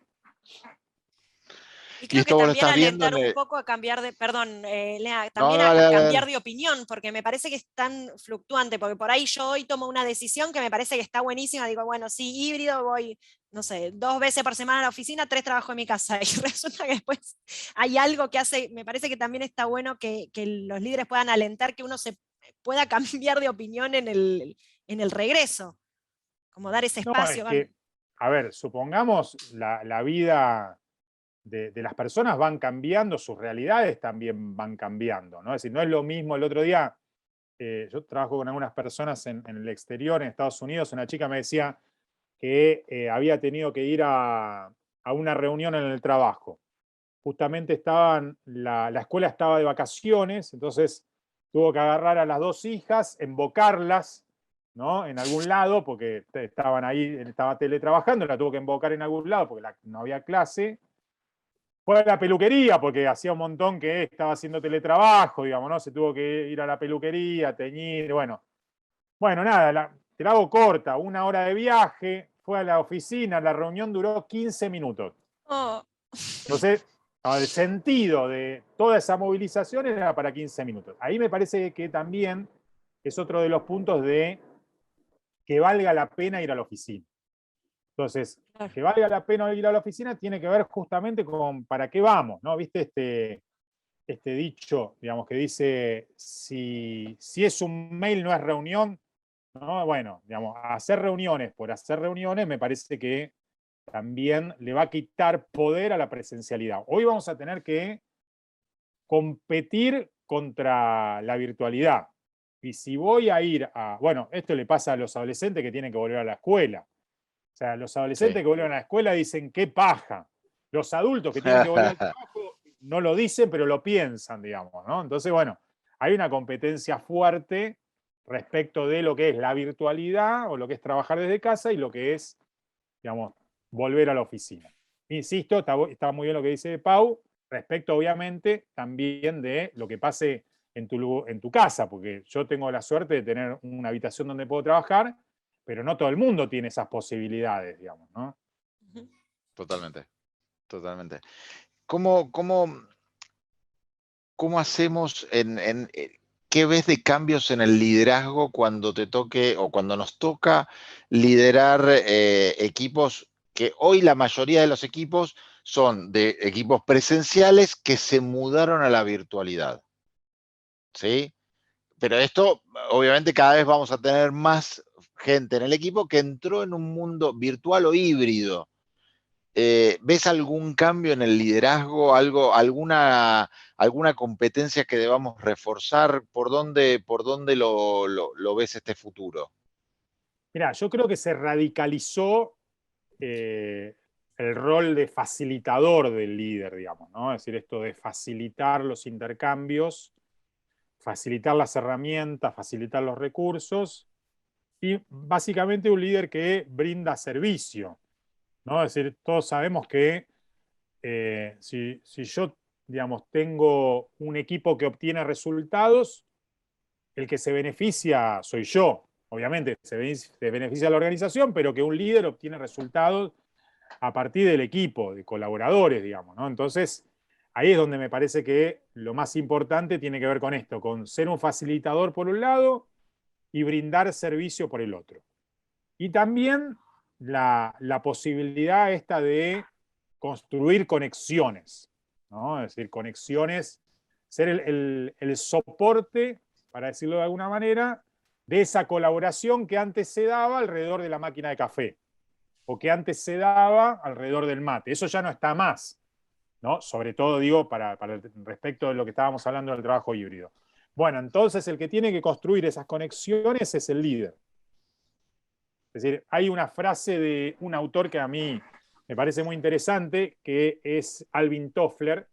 Y Y creo que esto vos lo también estás viendo alentar en un el... poco a cambiar de, perdón, Lea, No, también dale, a dale, cambiar dale. de opinión, porque me parece que es tan fluctuante, porque por ahí yo hoy tomo una decisión que me parece que está buenísima, digo, bueno, sí, híbrido, voy, no sé, 2 veces por semana a la oficina, 3 trabajo en mi casa, y resulta que después hay algo que hace, me parece que también está bueno que los líderes puedan alentar que uno se pueda cambiar de opinión en el regreso, como dar ese No, es espacio. que, a ver, supongamos la vida de las personas van cambiando, sus realidades también van cambiando, ¿no? Es decir, no es lo mismo el otro día, yo trabajo con algunas personas en el exterior, en Estados Unidos, una chica me decía que había tenido que ir a una reunión en el trabajo. Justamente la escuela estaba de vacaciones, entonces tuvo que agarrar a las dos hijas, embocarlas, ¿no? En algún lado, porque estaban ahí, estaba teletrabajando, la tuvo que embocar en algún lado porque no había clase. Fue a la peluquería, porque hacía un montón que estaba haciendo teletrabajo, digamos, ¿no? Se tuvo que ir a la peluquería, teñir, bueno. Bueno, nada, te la hago corta, 1 hora de viaje, fue a la oficina, la reunión duró 15 minutos. Oh, Entonces, el sentido de toda esa movilización era para 15 minutos. Ahí me parece que también es otro de los puntos de que valga la pena ir a la oficina. Entonces, claro. que valga la pena ir a la oficina tiene que ver justamente con para qué vamos, ¿no? ¿Viste este dicho, digamos, que dice, si es un mail no es reunión, ¿no? Bueno, digamos, hacer reuniones por hacer reuniones me parece que también le va a quitar poder a la presencialidad. Hoy vamos a tener que competir contra la virtualidad. Y si voy a ir a, bueno, esto le pasa a los adolescentes que tienen que volver a la escuela. O sea, los adolescentes Sí. que vuelven a la escuela dicen, qué paja. Los adultos que tienen que volver al trabajo no lo dicen, pero lo piensan, digamos, ¿no? Entonces, bueno, hay una competencia fuerte respecto de lo que es la virtualidad o lo que es trabajar desde casa y lo que es, digamos, volver a la oficina. Insisto, está muy bien lo que dice Pau, respecto obviamente también de lo que pase en tu casa, porque yo tengo la suerte de tener una habitación donde puedo trabajar, pero no todo el mundo tiene esas posibilidades, digamos, ¿no? Totalmente, totalmente. ¿Cómo hacemos qué ves de cambios en el liderazgo cuando te toque o cuando nos toca liderar equipos que hoy la mayoría de los equipos son de equipos presenciales que se mudaron a la virtualidad? ¿Sí? Pero esto, obviamente, cada vez vamos a tener más gente en el equipo que entró en un mundo virtual o híbrido. ¿Ves algún cambio en el liderazgo, alguna competencia que debamos reforzar? ¿Por dónde lo ves este futuro? Mirá, yo creo que se radicalizó el rol de facilitador del líder, digamos, ¿no? Es decir, esto de facilitar los intercambios, facilitar las herramientas, facilitar los recursos, y básicamente un líder que brinda servicio, ¿no? Es decir, todos sabemos que si yo, digamos, tengo un equipo que obtiene resultados, el que se beneficia soy yo. Obviamente se beneficia la organización, pero que un líder obtiene resultados a partir del equipo, de colaboradores, digamos, ¿no? Entonces, ahí es donde me parece que lo más importante tiene que ver con esto, con ser un facilitador por un lado y brindar servicio por el otro. Y también la posibilidad esta de construir conexiones, ¿no? Es decir, conexiones, ser el soporte, para decirlo de alguna manera, de esa colaboración que antes se daba alrededor de la máquina de café o que antes se daba alrededor del mate. Eso ya no está más, ¿no? Sobre todo, digo, para respecto de lo que estábamos hablando del trabajo híbrido. Bueno, entonces el que tiene que construir esas conexiones es el líder. Es decir, hay una frase de un autor que a mí me parece muy interesante, que es Alvin Toffler.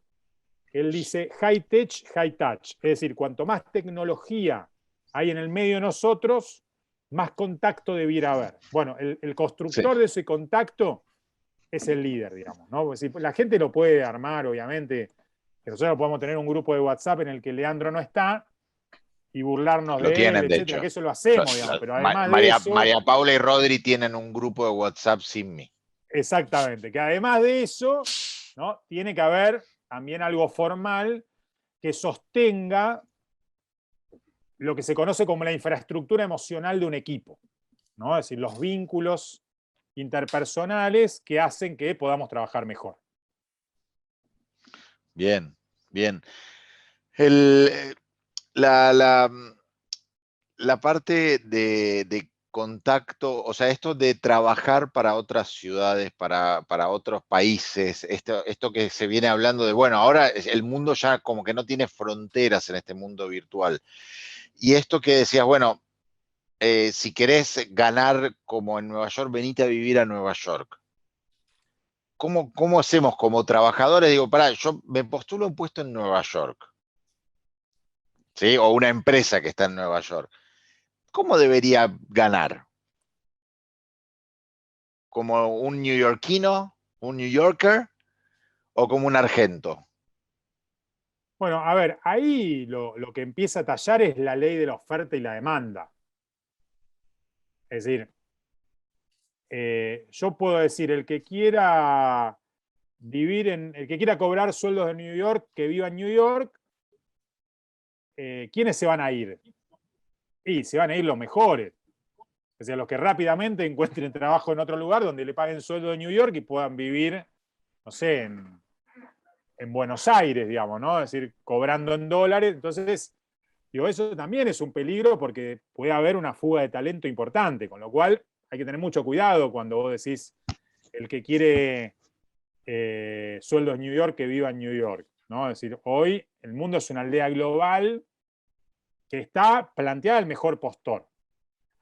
Él dice, high tech, high touch. Es decir, cuanto más tecnología hay en el medio de nosotros, más contacto debiera haber. Bueno, el constructor de ese contacto es el líder, digamos, ¿no? Es decir, la gente lo puede armar, obviamente, que nosotros podemos tener un grupo de WhatsApp en el que Leandro no está y burlarnos Lo de él, tienen, de etcétera, hecho. que eso lo hacemos, digamos, pero además de eso... María Paula y Rodri tienen un grupo de WhatsApp sin mí. Exactamente, que además de eso, ¿no? Tiene que haber también algo formal que sostenga lo que se conoce como la infraestructura emocional de un equipo, ¿no? Es decir, los vínculos interpersonales que hacen que podamos trabajar mejor. Bien, bien. La parte de contacto, o sea, esto de trabajar para otras ciudades, para otros países, esto que se viene hablando de, bueno, ahora el mundo ya como que no tiene fronteras en este mundo virtual. Y esto que decías, bueno, si querés ganar como en Nueva York, venite a vivir a Nueva York. ¿Cómo hacemos como trabajadores? Digo, pará, yo me postulo un puesto en Nueva York, ¿sí? O una empresa que está en Nueva York. ¿Cómo debería ganar? ¿Como un neoyorquino, un New Yorker o como un argento? Bueno, a ver, ahí lo que empieza a tallar es la ley de la oferta y la demanda. Es decir, yo puedo decir, el que quiera el que quiera cobrar sueldos de New York, que viva en New York, ¿quiénes se van a ir? Y se van a ir los mejores. O sea, los que rápidamente encuentren trabajo en otro lugar donde le paguen sueldo de New York y puedan vivir, no sé, en Buenos Aires, digamos, ¿no? Es decir, cobrando en dólares. Entonces, digo, eso también es un peligro porque puede haber una fuga de talento importante, con lo cual hay que tener mucho cuidado cuando vos decís el que quiere sueldos en New York, que viva en New York, ¿no? Es decir, hoy el mundo es una aldea global que está planteada al mejor postor.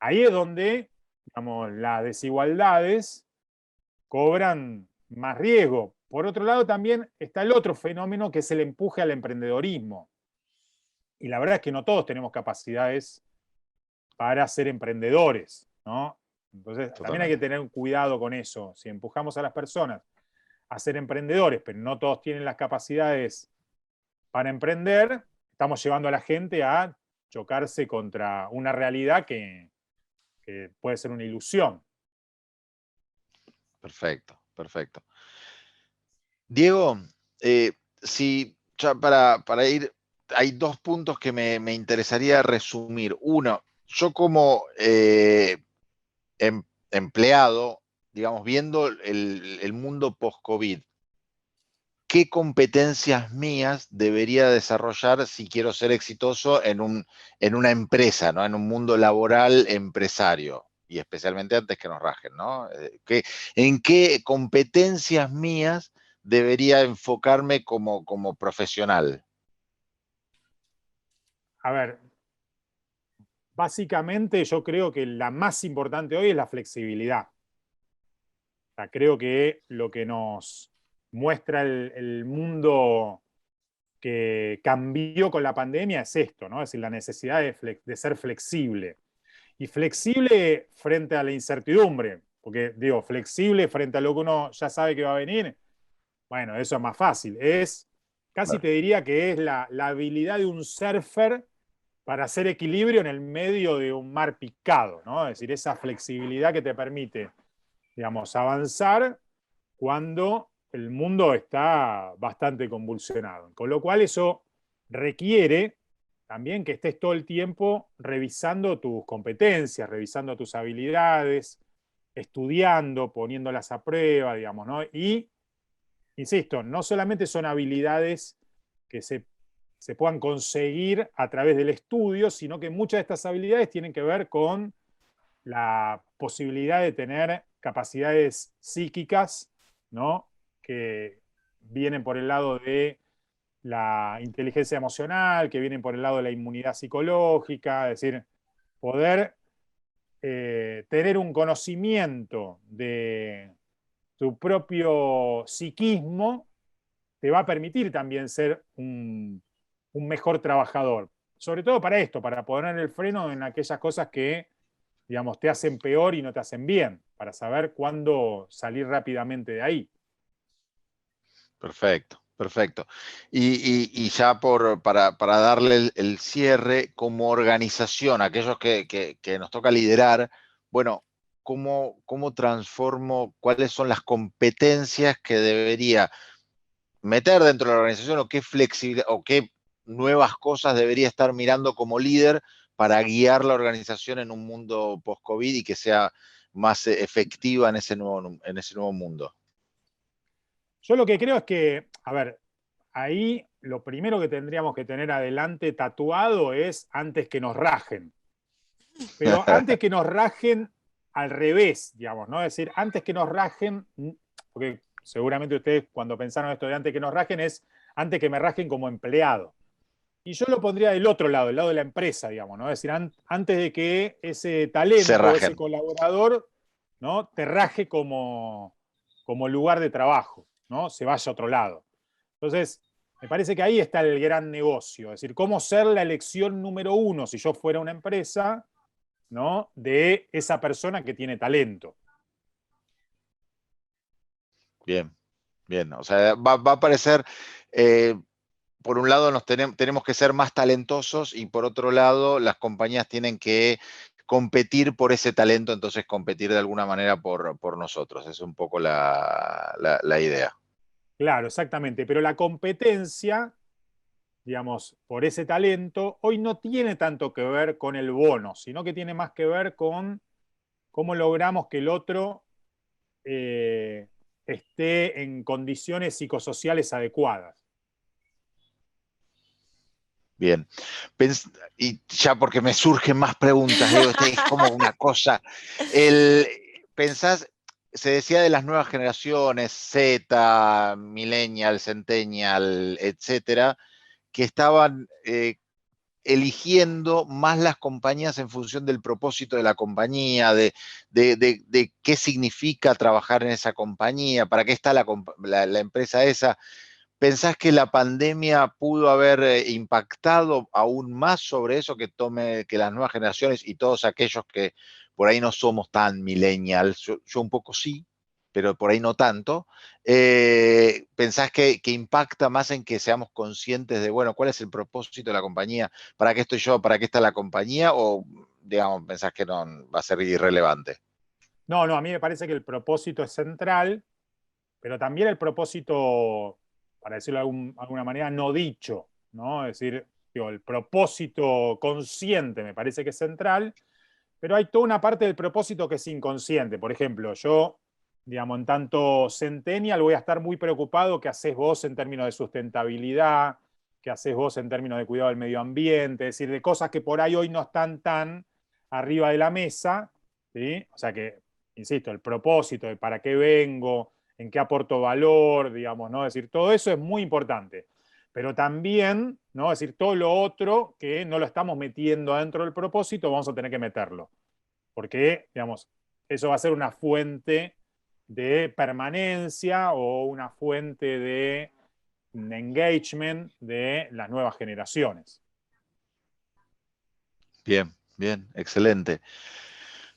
Ahí es donde, digamos, las desigualdades cobran más riesgo. por otro lado también está el otro fenómeno que es el empuje al emprendedorismo. Y la verdad es que no todos tenemos capacidades para ser emprendedores, ¿no? Entonces también hay que tener un cuidado con eso. Si empujamos a las personas a ser emprendedores, pero no todos tienen las capacidades para emprender, estamos llevando a la gente a chocarse contra una realidad que puede ser una ilusión. Perfecto, perfecto. Diego, si ya para ir, hay dos puntos que me interesaría resumir. Uno, yo como empleado, digamos, viendo el mundo post-COVID, ¿qué competencias mías debería desarrollar si quiero ser exitoso en una empresa, ¿no? En un mundo laboral empresario? Y especialmente antes que nos rajen, ¿no? ¿En qué competencias mías debería enfocarme como profesional? A ver, básicamente yo creo que la más importante hoy es la flexibilidad. O sea, creo que lo que nos muestra el mundo que cambió con la pandemia es esto, ¿no? Es decir, la necesidad de ser flexible. Y flexible frente a la incertidumbre, porque digo, flexible frente a lo que uno ya sabe que va a venir, bueno, eso es más fácil. Casi te diría que es la habilidad de un surfer para hacer equilibrio en el medio de un mar picado, ¿no? Es decir, esa flexibilidad que te permite, digamos, avanzar cuando el mundo está bastante convulsionado. Con lo cual eso requiere también que estés todo el tiempo revisando tus competencias, revisando tus habilidades, estudiando, poniéndolas a prueba, digamos, ¿no? Y, insisto, no solamente son habilidades que se puedan conseguir a través del estudio, sino que muchas de estas habilidades tienen que ver con la posibilidad de tener capacidades psíquicas, ¿no? Que vienen por el lado de la inteligencia emocional, que vienen por el lado de la inmunidad psicológica, es decir, poder tener un conocimiento de tu propio psiquismo te va a permitir también ser un mejor trabajador. Sobre todo para esto, para poner el freno en aquellas cosas que, digamos, te hacen peor y no te hacen bien, para saber cuándo salir rápidamente de ahí. Perfecto, perfecto. Y ya para darle el cierre, como organización, aquellos que nos toca liderar, bueno, ¿cómo transformo, cuáles son las competencias que debería meter dentro de la organización o qué flexibilidad o qué nuevas cosas debería estar mirando como líder para guiar la organización en un mundo post-COVID y que sea más efectiva en ese nuevo mundo? Yo lo que creo es que, a ver, ahí lo primero que tendríamos que tener adelante tatuado es antes que nos rajen. Pero antes que nos rajen al revés, digamos, ¿no? Es decir, antes que nos rajen, porque seguramente ustedes cuando pensaron esto de antes que nos rajen es antes que me rajen como empleado. Y yo lo pondría del otro lado, del lado de la empresa, digamos, ¿no? Es decir, antes de que ese Se talento, ese rajen. colaborador, ¿no? Te raje como lugar de trabajo, ¿no? Se vaya a otro lado. Entonces, me parece que ahí está el gran negocio, es decir, cómo ser la elección número uno, si yo fuera una empresa, ¿no? De esa persona que tiene talento. Bien, bien. O sea, va a parecer, por un lado tenemos que ser más talentosos y por otro lado las compañías tienen que competir por ese talento, entonces competir de alguna manera por nosotros. Es un poco la idea. Claro, exactamente. Pero la competencia, digamos, por ese talento, hoy no tiene tanto que ver con el bono, sino que tiene más que ver con cómo logramos que el otro esté en condiciones psicosociales adecuadas. Bien. Y ya porque me surgen más preguntas, Diego, es como una cosa. Pensás, se decía de las nuevas generaciones, Z, Millennial, Centennial, etcétera, que estaban eligiendo más las compañías en función del propósito de la compañía, de qué significa trabajar en esa compañía, para qué está la empresa esa. ¿Pensás que la pandemia pudo haber impactado aún más sobre eso, que las nuevas generaciones y todos aquellos que por ahí no somos tan millennials, yo un poco sí, pero por ahí no tanto, ¿pensás que impacta más en que seamos conscientes de, bueno, cuál es el propósito de la compañía? ¿Para qué estoy yo? ¿Para qué está la compañía? ¿O, digamos, pensás que no va a ser irrelevante? No, a mí me parece que el propósito es central, pero también el propósito, para decirlo de alguna manera, no dicho, ¿no? Es decir, digo, el propósito consciente me parece que es central, pero hay toda una parte del propósito que es inconsciente. Por ejemplo, yo, digamos, en tanto centennial voy a estar muy preocupado qué haces vos en términos de sustentabilidad, qué haces vos en términos de cuidado del medio ambiente, es decir, de cosas que por ahí hoy no están tan arriba de la mesa, ¿sí? O sea que, insisto, el propósito de para qué vengo, en qué aporto valor, digamos, ¿no? Es decir, todo eso es muy importante. Pero también, ¿no? Es decir, todo lo otro que no lo estamos metiendo adentro del propósito, vamos a tener que meterlo. Porque, digamos, eso va a ser una fuente de permanencia o una fuente de engagement de las nuevas generaciones. Bien, bien, excelente.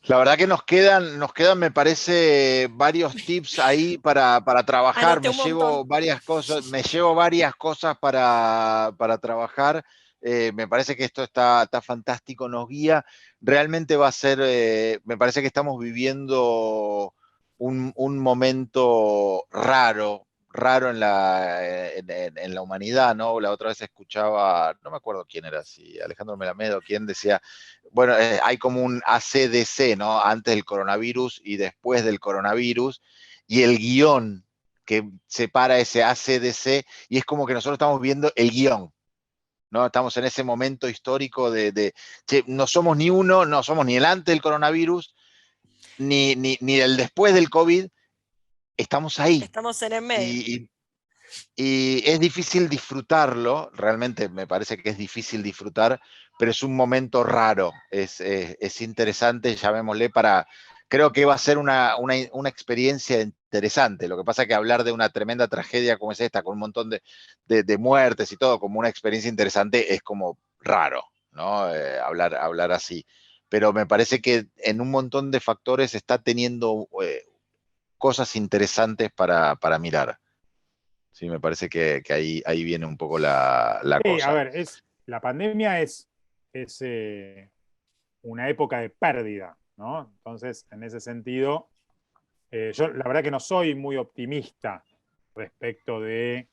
La verdad que nos quedan, me parece, varios tips ahí para trabajar. Anoté un montón. Me llevo varias cosas para trabajar. Me parece que esto está fantástico, nos guía. Realmente va a ser, me parece que estamos viviendo un momento raro en la humanidad, ¿no? La otra vez escuchaba, no me acuerdo quién era, si Alejandro Melamed, quién decía, bueno, hay como un ACDC, ¿no? Antes del coronavirus y después del coronavirus, y el guión que separa ese ACDC, y es como que nosotros estamos viendo el guión, ¿no? Estamos en ese momento histórico che, no somos ni uno, no somos ni el antes del coronavirus, ni el después del COVID, estamos ahí. Estamos en el medio. Y es difícil disfrutarlo, realmente me parece que es difícil disfrutar, pero es un momento raro, es interesante, llamémosle, creo que va a ser una experiencia interesante. Lo que pasa es que hablar de una tremenda tragedia como es esta, con un montón de muertes y todo, como una experiencia interesante, es como raro, ¿no? Hablar así. Pero me parece que en un montón de factores está teniendo cosas interesantes para mirar. Sí, me parece que ahí viene un poco la Sí, a cosa. ver, la pandemia es una época de pérdida, ¿no? Entonces, en ese sentido, yo la verdad que no soy muy optimista respecto de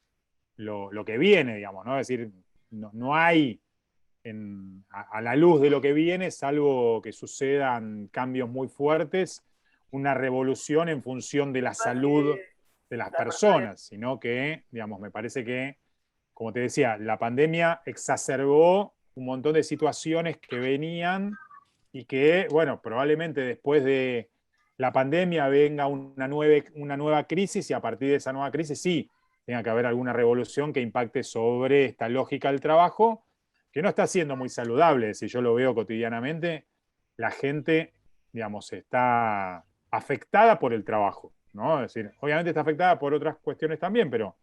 lo que viene, digamos, ¿no? Es decir, no hay a la luz de lo que viene, salvo que sucedan cambios muy fuertes, una revolución en función de la salud de las personas, sino que, digamos, me parece que, como te decía, la pandemia exacerbó un montón de situaciones que venían y que, bueno, probablemente después de la pandemia venga una nueva crisis y a partir de esa nueva crisis sí tenga que haber alguna revolución que impacte sobre esta lógica del trabajo, que no está siendo muy saludable. Si yo lo veo cotidianamente, la gente, digamos, está afectada por el trabajo, ¿no? Es decir, obviamente está afectada por otras cuestiones también, pero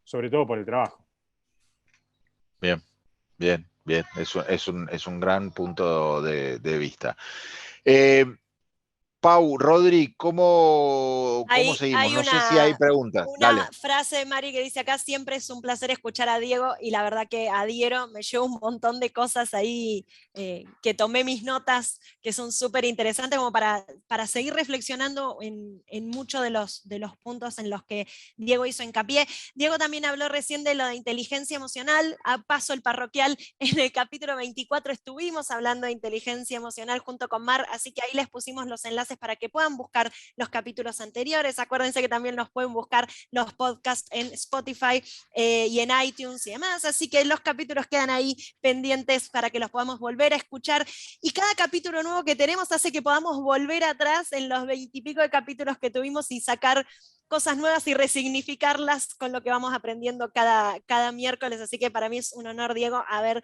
sobre todo por el trabajo. Bien, bien, bien. Es un gran punto de vista. Pau, Rodri, ¿cómo seguimos? Hay No sé si hay preguntas. una Dale. frase de Mari que dice acá, siempre es un placer escuchar a Diego y la verdad que adhiero, me llevo un montón de cosas ahí que tomé mis notas que son súper interesantes como para seguir reflexionando en muchos de los puntos en los que Diego hizo hincapié. Diego también habló recién de lo de inteligencia emocional, a paso el parroquial, en el capítulo 24 estuvimos hablando de inteligencia emocional junto con Mar, así que ahí les pusimos los enlaces enlaces para que puedan buscar los capítulos anteriores. Acuérdense que también nos pueden buscar los podcasts en Spotify y en iTunes y demás, así que los capítulos quedan ahí pendientes para que los podamos volver a escuchar, y cada capítulo nuevo que tenemos hace que podamos volver atrás en los 20 y pico de capítulos que tuvimos y sacar cosas nuevas y resignificarlas con lo que vamos aprendiendo cada miércoles, así que para mí es un honor, Diego, haber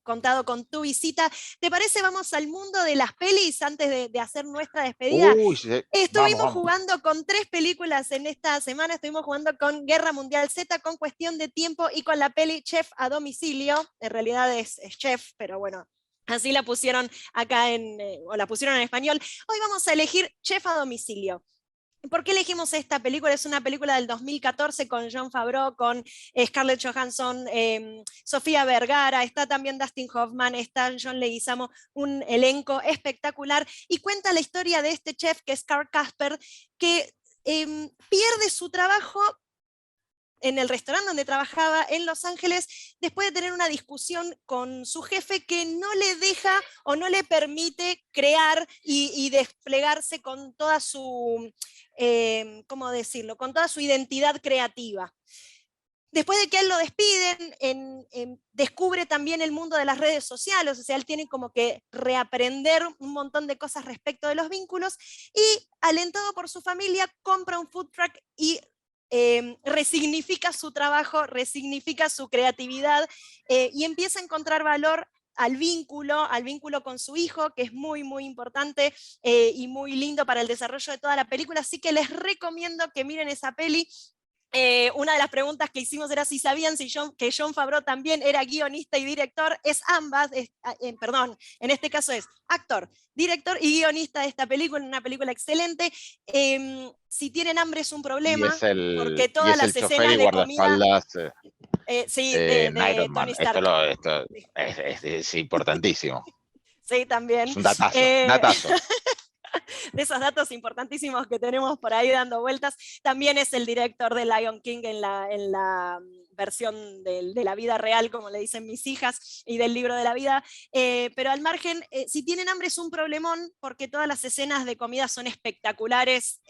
contado con tu visita. ¿Te parece vamos al mundo de las pelis antes de hacer nuestra despedida? Uy, sí. Estuvimos jugando con 3 películas en esta semana, estuvimos jugando con Guerra Mundial Z, con Cuestión de Tiempo y con la peli Chef a Domicilio. En realidad es Chef, pero bueno, así la pusieron acá o la pusieron en español. Hoy vamos a elegir Chef a Domicilio. ¿Por qué elegimos esta película? Es una película del 2014 con Jon Favreau, con Scarlett Johansson, Sofía Vergara, está también Dustin Hoffman, está John Leguizamo, un elenco espectacular, y cuenta la historia de este chef que es Carl Casper, que pierde su trabajo en el restaurante donde trabajaba en Los Ángeles, después de tener una discusión con su jefe que no le deja o no le permite crear y desplegarse con toda su, ¿cómo decirlo?, con toda su identidad creativa. Después de que él lo despiden, descubre también el mundo de las redes sociales, o sea, él tiene como que reaprender un montón de cosas respecto de los vínculos, y alentado por su familia, compra un food truck y resignifica su trabajo, resignifica su creatividad, y empieza a encontrar valor al vínculo con su hijo, que es muy, muy importante y muy lindo para el desarrollo de toda la película, así que les recomiendo que miren esa peli. Una de las preguntas que hicimos era si sabían que Jon Favreau también era guionista y director. Es ambas, perdón, en este caso es actor, director y guionista de esta película, una película excelente. Si tienen hambre es un problema, porque todas las escenas de comida... sí, de Iron Man. Tony Stark. Esto es importantísimo. Sí, también. Es un datazo, datazo. De esos datos importantísimos que tenemos por ahí dando vueltas. También es el director de Lion King en la versión de la vida real, como le dicen mis hijas, y del libro de la vida. Pero al margen, si tienen hambre es un problemón, porque todas las escenas de comida son espectaculares.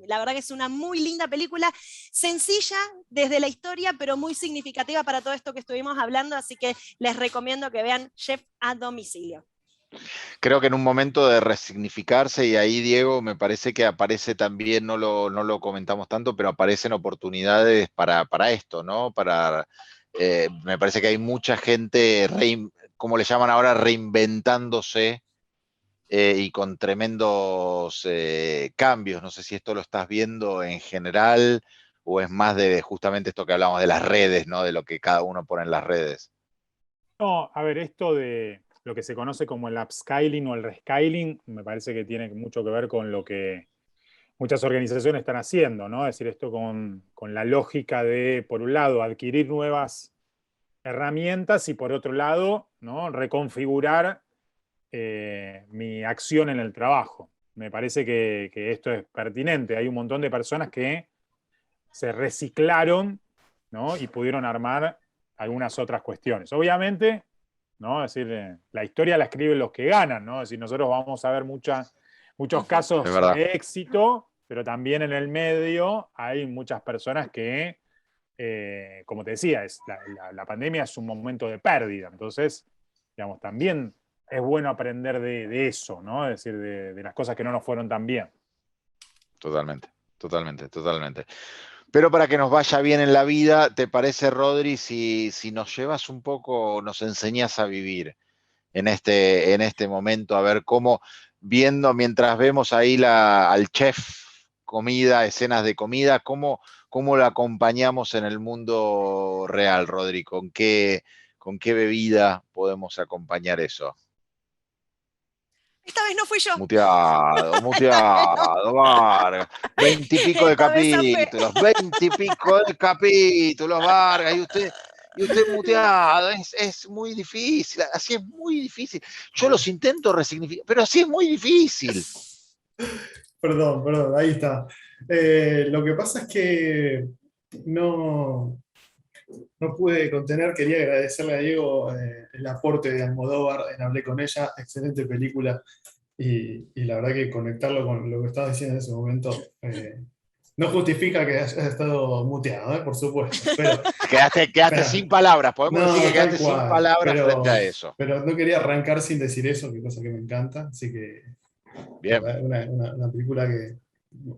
La verdad que es una muy linda película, sencilla desde la historia, pero muy significativa para todo esto que estuvimos hablando, así que les recomiendo que vean Chef a Domicilio. Creo que en un momento de resignificarse, y ahí, Diego, me parece que aparece también, no lo comentamos tanto, pero aparecen oportunidades para esto, ¿no? Me parece que hay mucha gente, como le llaman ahora, reinventándose y con tremendos cambios. No sé si esto lo estás viendo en general o es más de justamente esto que hablamos de las redes, ¿no? De lo que cada uno pone en las redes. No, a ver, esto de lo que se conoce como el upscaling o el rescaling, me parece que tiene mucho que ver con lo que muchas organizaciones están haciendo, ¿no? Es decir, esto con la lógica de, por un lado, adquirir nuevas herramientas y por otro lado, ¿no?, reconfigurar mi acción en el trabajo. Me parece que esto es pertinente. Hay un montón de personas que se reciclaron, ¿no?, y pudieron armar algunas otras cuestiones. Obviamente, ¿no? Es decir, la historia la escriben los que ganan, ¿no? Es decir, nosotros vamos a ver muchos casos de éxito, pero también en el medio hay muchas personas que, como te decía, la pandemia es un momento de pérdida. Entonces, digamos, también es bueno aprender de eso, ¿no? Es decir, de las cosas que no nos fueron tan bien. Totalmente. Pero para que nos vaya bien en la vida, ¿te parece, Rodri, si nos llevas un poco, nos enseñas a vivir en este momento? A ver cómo, mientras vemos ahí al chef, escenas de comida, cómo lo acompañamos en el mundo real, Rodri? ¿Con qué bebida podemos acompañar eso? Esta vez no fui yo. Muteado, Vargas. 20 y pico de capítulos, 20 y pico de capítulos, Vargas, y usted muteado. Es muy difícil, así es muy difícil. Yo los intento resignificar, pero así es muy difícil. Perdón, ahí está. Lo que pasa es que no pude contener, quería agradecerle a Diego el aporte de Almodóvar en Hablé con ella, excelente película. y la verdad que conectarlo con lo que estabas diciendo en ese momento no justifica que hayas estado muteado, por supuesto, pero, Quedaste sin palabras, podemos decir que no, tal quedaste sin cual, palabras frente a eso. pero no quería arrancar sin decir eso, que cosa que me encanta, así que Bien. una película que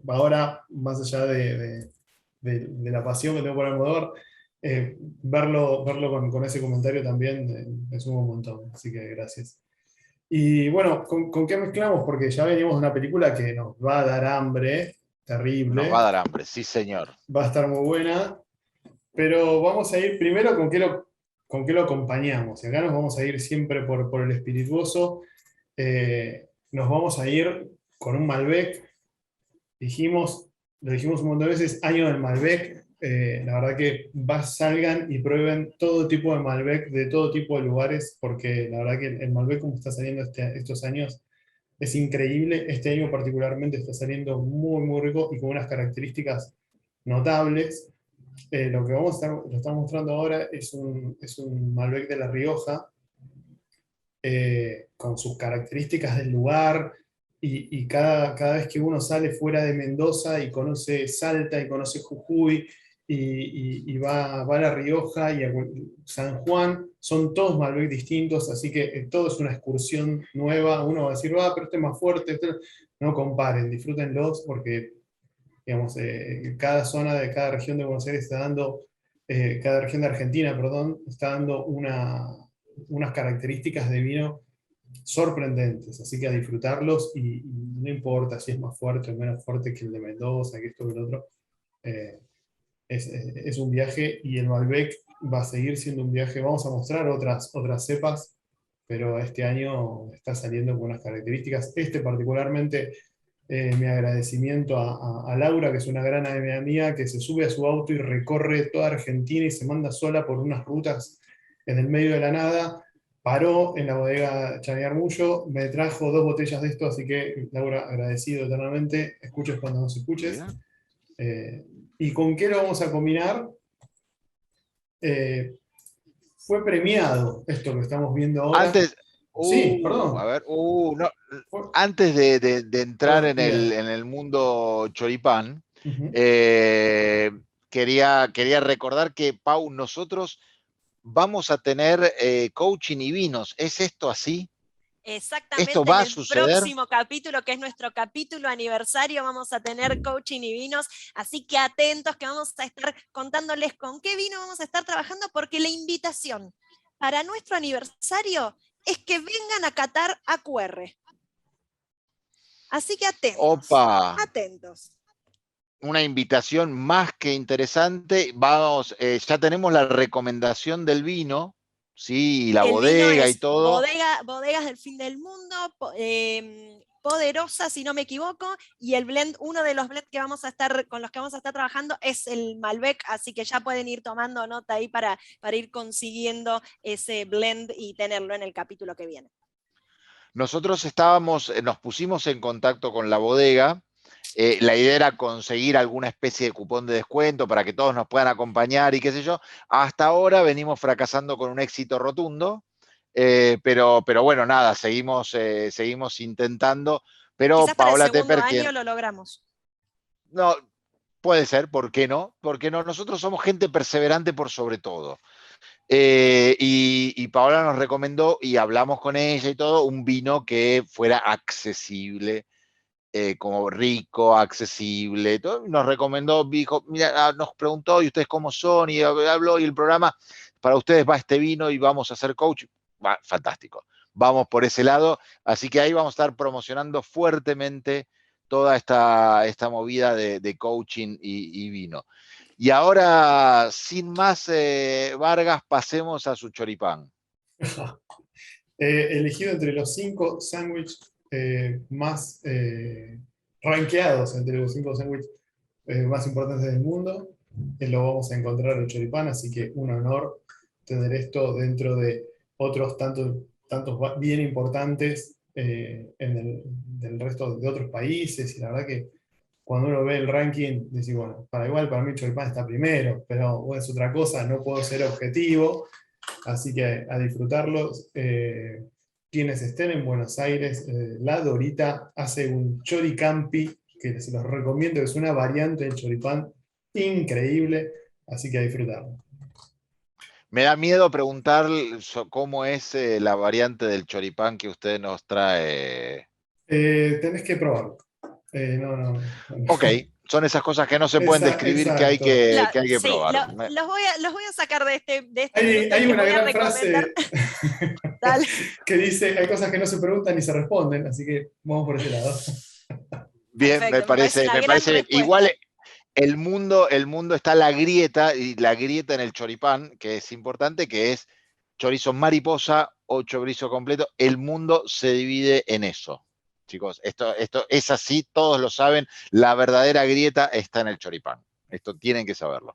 ahora, más allá de la pasión que tengo por Almodóvar, verlo con ese comentario también me suma un montón, así que gracias. Y bueno, ¿con qué mezclamos? Porque ya venimos de una película que nos va a dar hambre, terrible, Nos va a dar hambre, sí señor. va a estar muy buena, pero vamos a ir primero con qué lo acompañamos. Y acá nos vamos a ir siempre por el espirituoso. Nos vamos a ir con un Malbec. Lo dijimos un montón de veces, año del Malbec. La verdad que salgan y prueben todo tipo de Malbec de todo tipo de lugares, porque la verdad que el Malbec como está saliendo estos años es increíble. Este año particularmente está saliendo muy, muy rico y con unas características notables. Lo que lo estamos mostrando ahora es un Malbec de La Rioja, con sus características del lugar, y cada vez que uno sale fuera de Mendoza y conoce Salta y conoce Jujuy y va a La Rioja y a San Juan, son todos Malbec distintos, así que todo es una excursión nueva. Uno va a decir, pero este es más fuerte, no comparen, disfrútenlos porque digamos, cada zona de cada región de Buenos Aires está dando, cada región de Argentina, perdón, está dando unas características de vino sorprendentes, así que a disfrutarlos y no importa si es más fuerte o menos fuerte que el de Mendoza, que esto o el otro, es un viaje y el Malbec va a seguir siendo un viaje. Vamos a mostrar otras cepas, pero este año está saliendo con unas características. Particularmente, mi agradecimiento a Laura, que es una gran amiga mía, que se sube a su auto y recorre toda Argentina y se manda sola por unas rutas en el medio de la nada. Paró en la bodega Chanear Mullo, me trajo 2 botellas de esto, así que Laura, agradecido eternamente. Escuches cuando nos escuches. ¿Y con qué lo vamos a combinar? Fue premiado esto que estamos viendo ahora. Antes, sí, perdón. a ver, no, antes de entrar en el mundo choripán, quería recordar que, Pau, nosotros vamos a tener coaching y vinos. ¿Es esto así? Exactamente, ¿Esto va en a el suceder? próximo capítulo, que es nuestro capítulo aniversario, vamos a tener coaching y vinos, así que atentos que vamos a estar contándoles con qué vino vamos a estar trabajando, porque la invitación para nuestro aniversario es que vengan a catar AQR. Así que atentos. ¡Opa! Atentos. Una invitación más que interesante. Vamos, ya tenemos la recomendación del vino, ¿sí? Y la bodega y todo. Bodegas del Fin del Mundo, Poderosa, si no me equivoco, y el blend, uno de los blends con los que vamos a estar trabajando es el Malbec, así que ya pueden ir tomando nota ahí para ir consiguiendo ese blend y tenerlo en el capítulo que viene. Nosotros nos pusimos en contacto con la bodega. La idea era conseguir alguna especie de cupón de descuento para que todos nos puedan acompañar y qué sé yo. Hasta ahora venimos fracasando con un éxito rotundo, pero bueno, nada, seguimos intentando. Pero quizás para Paola el segundo Tepper, año lo logramos. No, puede ser, ¿por qué no? Porque nosotros somos gente perseverante por sobre todo. Y Paola nos recomendó, y hablamos con ella y todo, un vino que fuera accesible, como rico, accesible. Todo. Nos recomendó, dijo, mira, nos preguntó, ¿y ustedes cómo son? Y habló, y el programa, para ustedes va este vino y vamos a hacer coach. Va, fantástico. Vamos por ese lado. Así que ahí vamos a estar promocionando fuertemente toda esta movida de coaching y vino. Y ahora, sin más, Vargas, pasemos a su choripán. Elegido entre los 5 sándwiches más rankeados, entre los 5 sándwiches más importantes del mundo, lo vamos a encontrar el choripán, así que un honor tener esto dentro de otros tantos bien importantes del resto de otros países, y la verdad que cuando uno ve el ranking, dice, bueno, para mí el choripán está primero, pero bueno, es otra cosa, no puedo ser objetivo, así que a disfrutarlos. quienes estén en Buenos Aires, la Dorita hace un choricampi, que se los recomiendo, que es una variante del choripán increíble, así que a disfrutarlo. Me da miedo preguntar cómo es la variante del choripán que usted nos trae. Tenés que probarlo. No. Ok, son esas cosas que no se pueden describir que hay Exacto. que hay que Sí, probar. los voy a sacar de este Hay, minuto y hay les una voy a gran recomendar. frase Dale. que dice, hay cosas que no se preguntan ni se responden, así que vamos por ese lado. Bien, Perfecto, me parece una me gran parece bien. respuesta. Igual el mundo está la grieta, y la grieta en el choripán, que es importante, que es chorizo mariposa o chorizo completo. El mundo se divide en eso. Chicos, esto es así, todos lo saben. La verdadera grieta está en el choripán. Esto tienen que saberlo.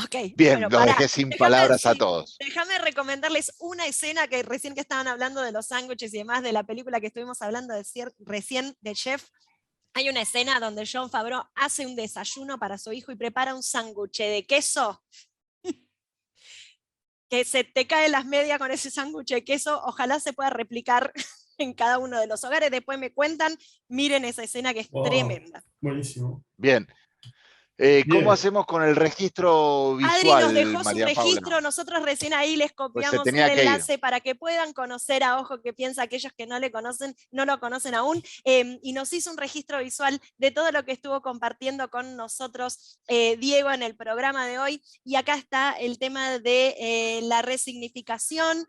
Ok, Bien, bueno, los pará. dejé sin palabras a todos. Déjame recomendarles una escena que recién que estaban hablando de los sándwiches y demás de la película que estuvimos hablando recién de Chef. Hay una escena donde Jon Favreau hace un desayuno para su hijo y prepara un sándwich de queso que se te caen las medias con ese sándwich de queso. Ojalá se pueda replicar en cada uno de los hogares. Después me cuentan, miren esa escena que es tremenda. Buenísimo. Bien. ¿Cómo Bien. hacemos con el registro Adri nos visual, dejó su María Paula? registro, nosotros recién ahí les Pues se copiamos el tenía que ir. enlace para que puedan conocer a Ojo que Piensa, aquellos que no lo conocen aún, y nos hizo un registro visual de todo lo que estuvo compartiendo con nosotros Diego en el programa de hoy, y acá está el tema de la resignificación.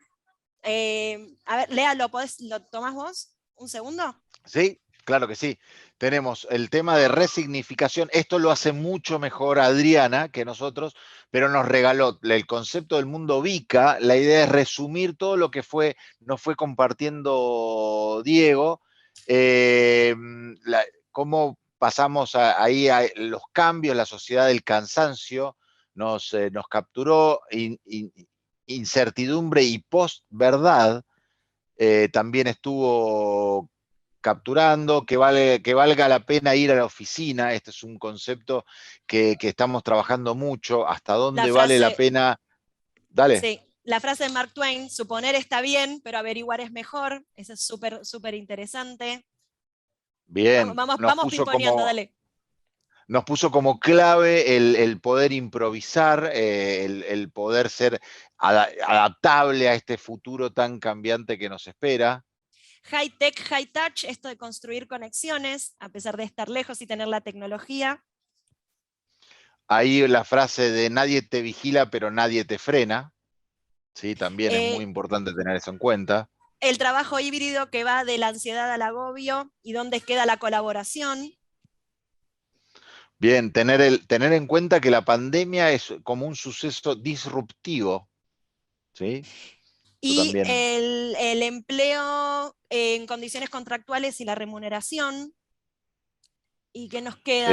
A ver, Lea, ¿lo tomás vos? ¿Un segundo? Sí, claro que sí. Tenemos el tema de resignificación. Esto lo hace mucho mejor Adriana que nosotros, pero nos regaló el concepto del mundo VICA. La idea es resumir todo lo que nos fue compartiendo Diego. Cómo pasamos ahí a los cambios, la sociedad del cansancio nos capturó, incertidumbre y post-verdad. También estuvo capturando, que valga la pena ir a la oficina. Este es un concepto que estamos trabajando mucho. ¿Hasta dónde vale la pena? Dale. Sí, la frase de Mark Twain: suponer está bien, pero averiguar es mejor. Eso es súper, súper interesante. Bien. Vamos pimponeando, dale. Nos puso como clave el poder improvisar, el poder ser adaptable a este futuro tan cambiante que nos espera. High tech, high touch, esto de construir conexiones, a pesar de estar lejos y tener la tecnología. Ahí la frase de nadie te vigila, pero nadie te frena. Sí, también es muy importante tener eso en cuenta. El trabajo híbrido, que va de la ansiedad al agobio, y dónde queda la colaboración. Bien, tener en cuenta que la pandemia es como un suceso disruptivo. ¿Sí? Y el empleo en condiciones contractuales y la remuneración. ¿Y qué nos queda?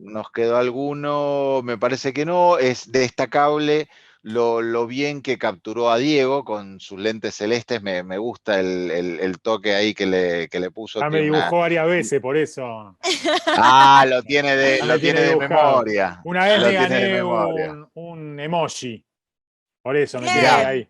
Nos quedó alguno, me parece que no. Es destacable lo bien que capturó a Diego con sus lentes celestes. Me gusta el toque ahí que le puso. Me dibujó varias veces, por eso. Lo tiene tiene de dibujado. memoria. Una vez me tiene de gané memoria. un emoji. Por eso me Bien. tiré ahí.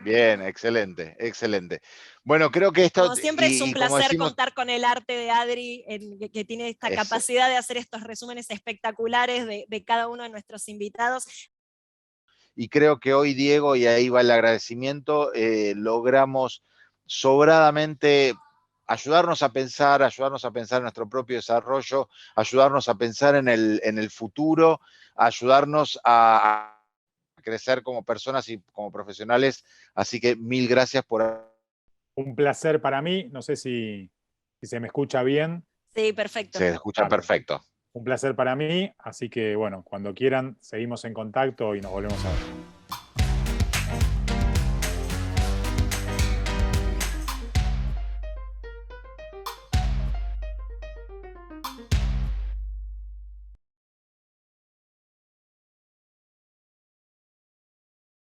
Bien, excelente, excelente. Bueno, creo que esto, como siempre, es un placer decimos, contar con el arte de Adri, que tiene esta capacidad de hacer estos resúmenes espectaculares de cada uno de nuestros invitados. Y creo que hoy, Diego, y ahí va el agradecimiento, logramos sobradamente ayudarnos a pensar en nuestro propio desarrollo, ayudarnos a pensar en el futuro, ayudarnos a crecer como personas y como profesionales. Así que mil gracias por... Un placer para mí. No sé si se me escucha bien. Sí, perfecto. Se escucha perfecto. Un placer para mí. Así que, bueno, cuando quieran, seguimos en contacto y nos volvemos a ver.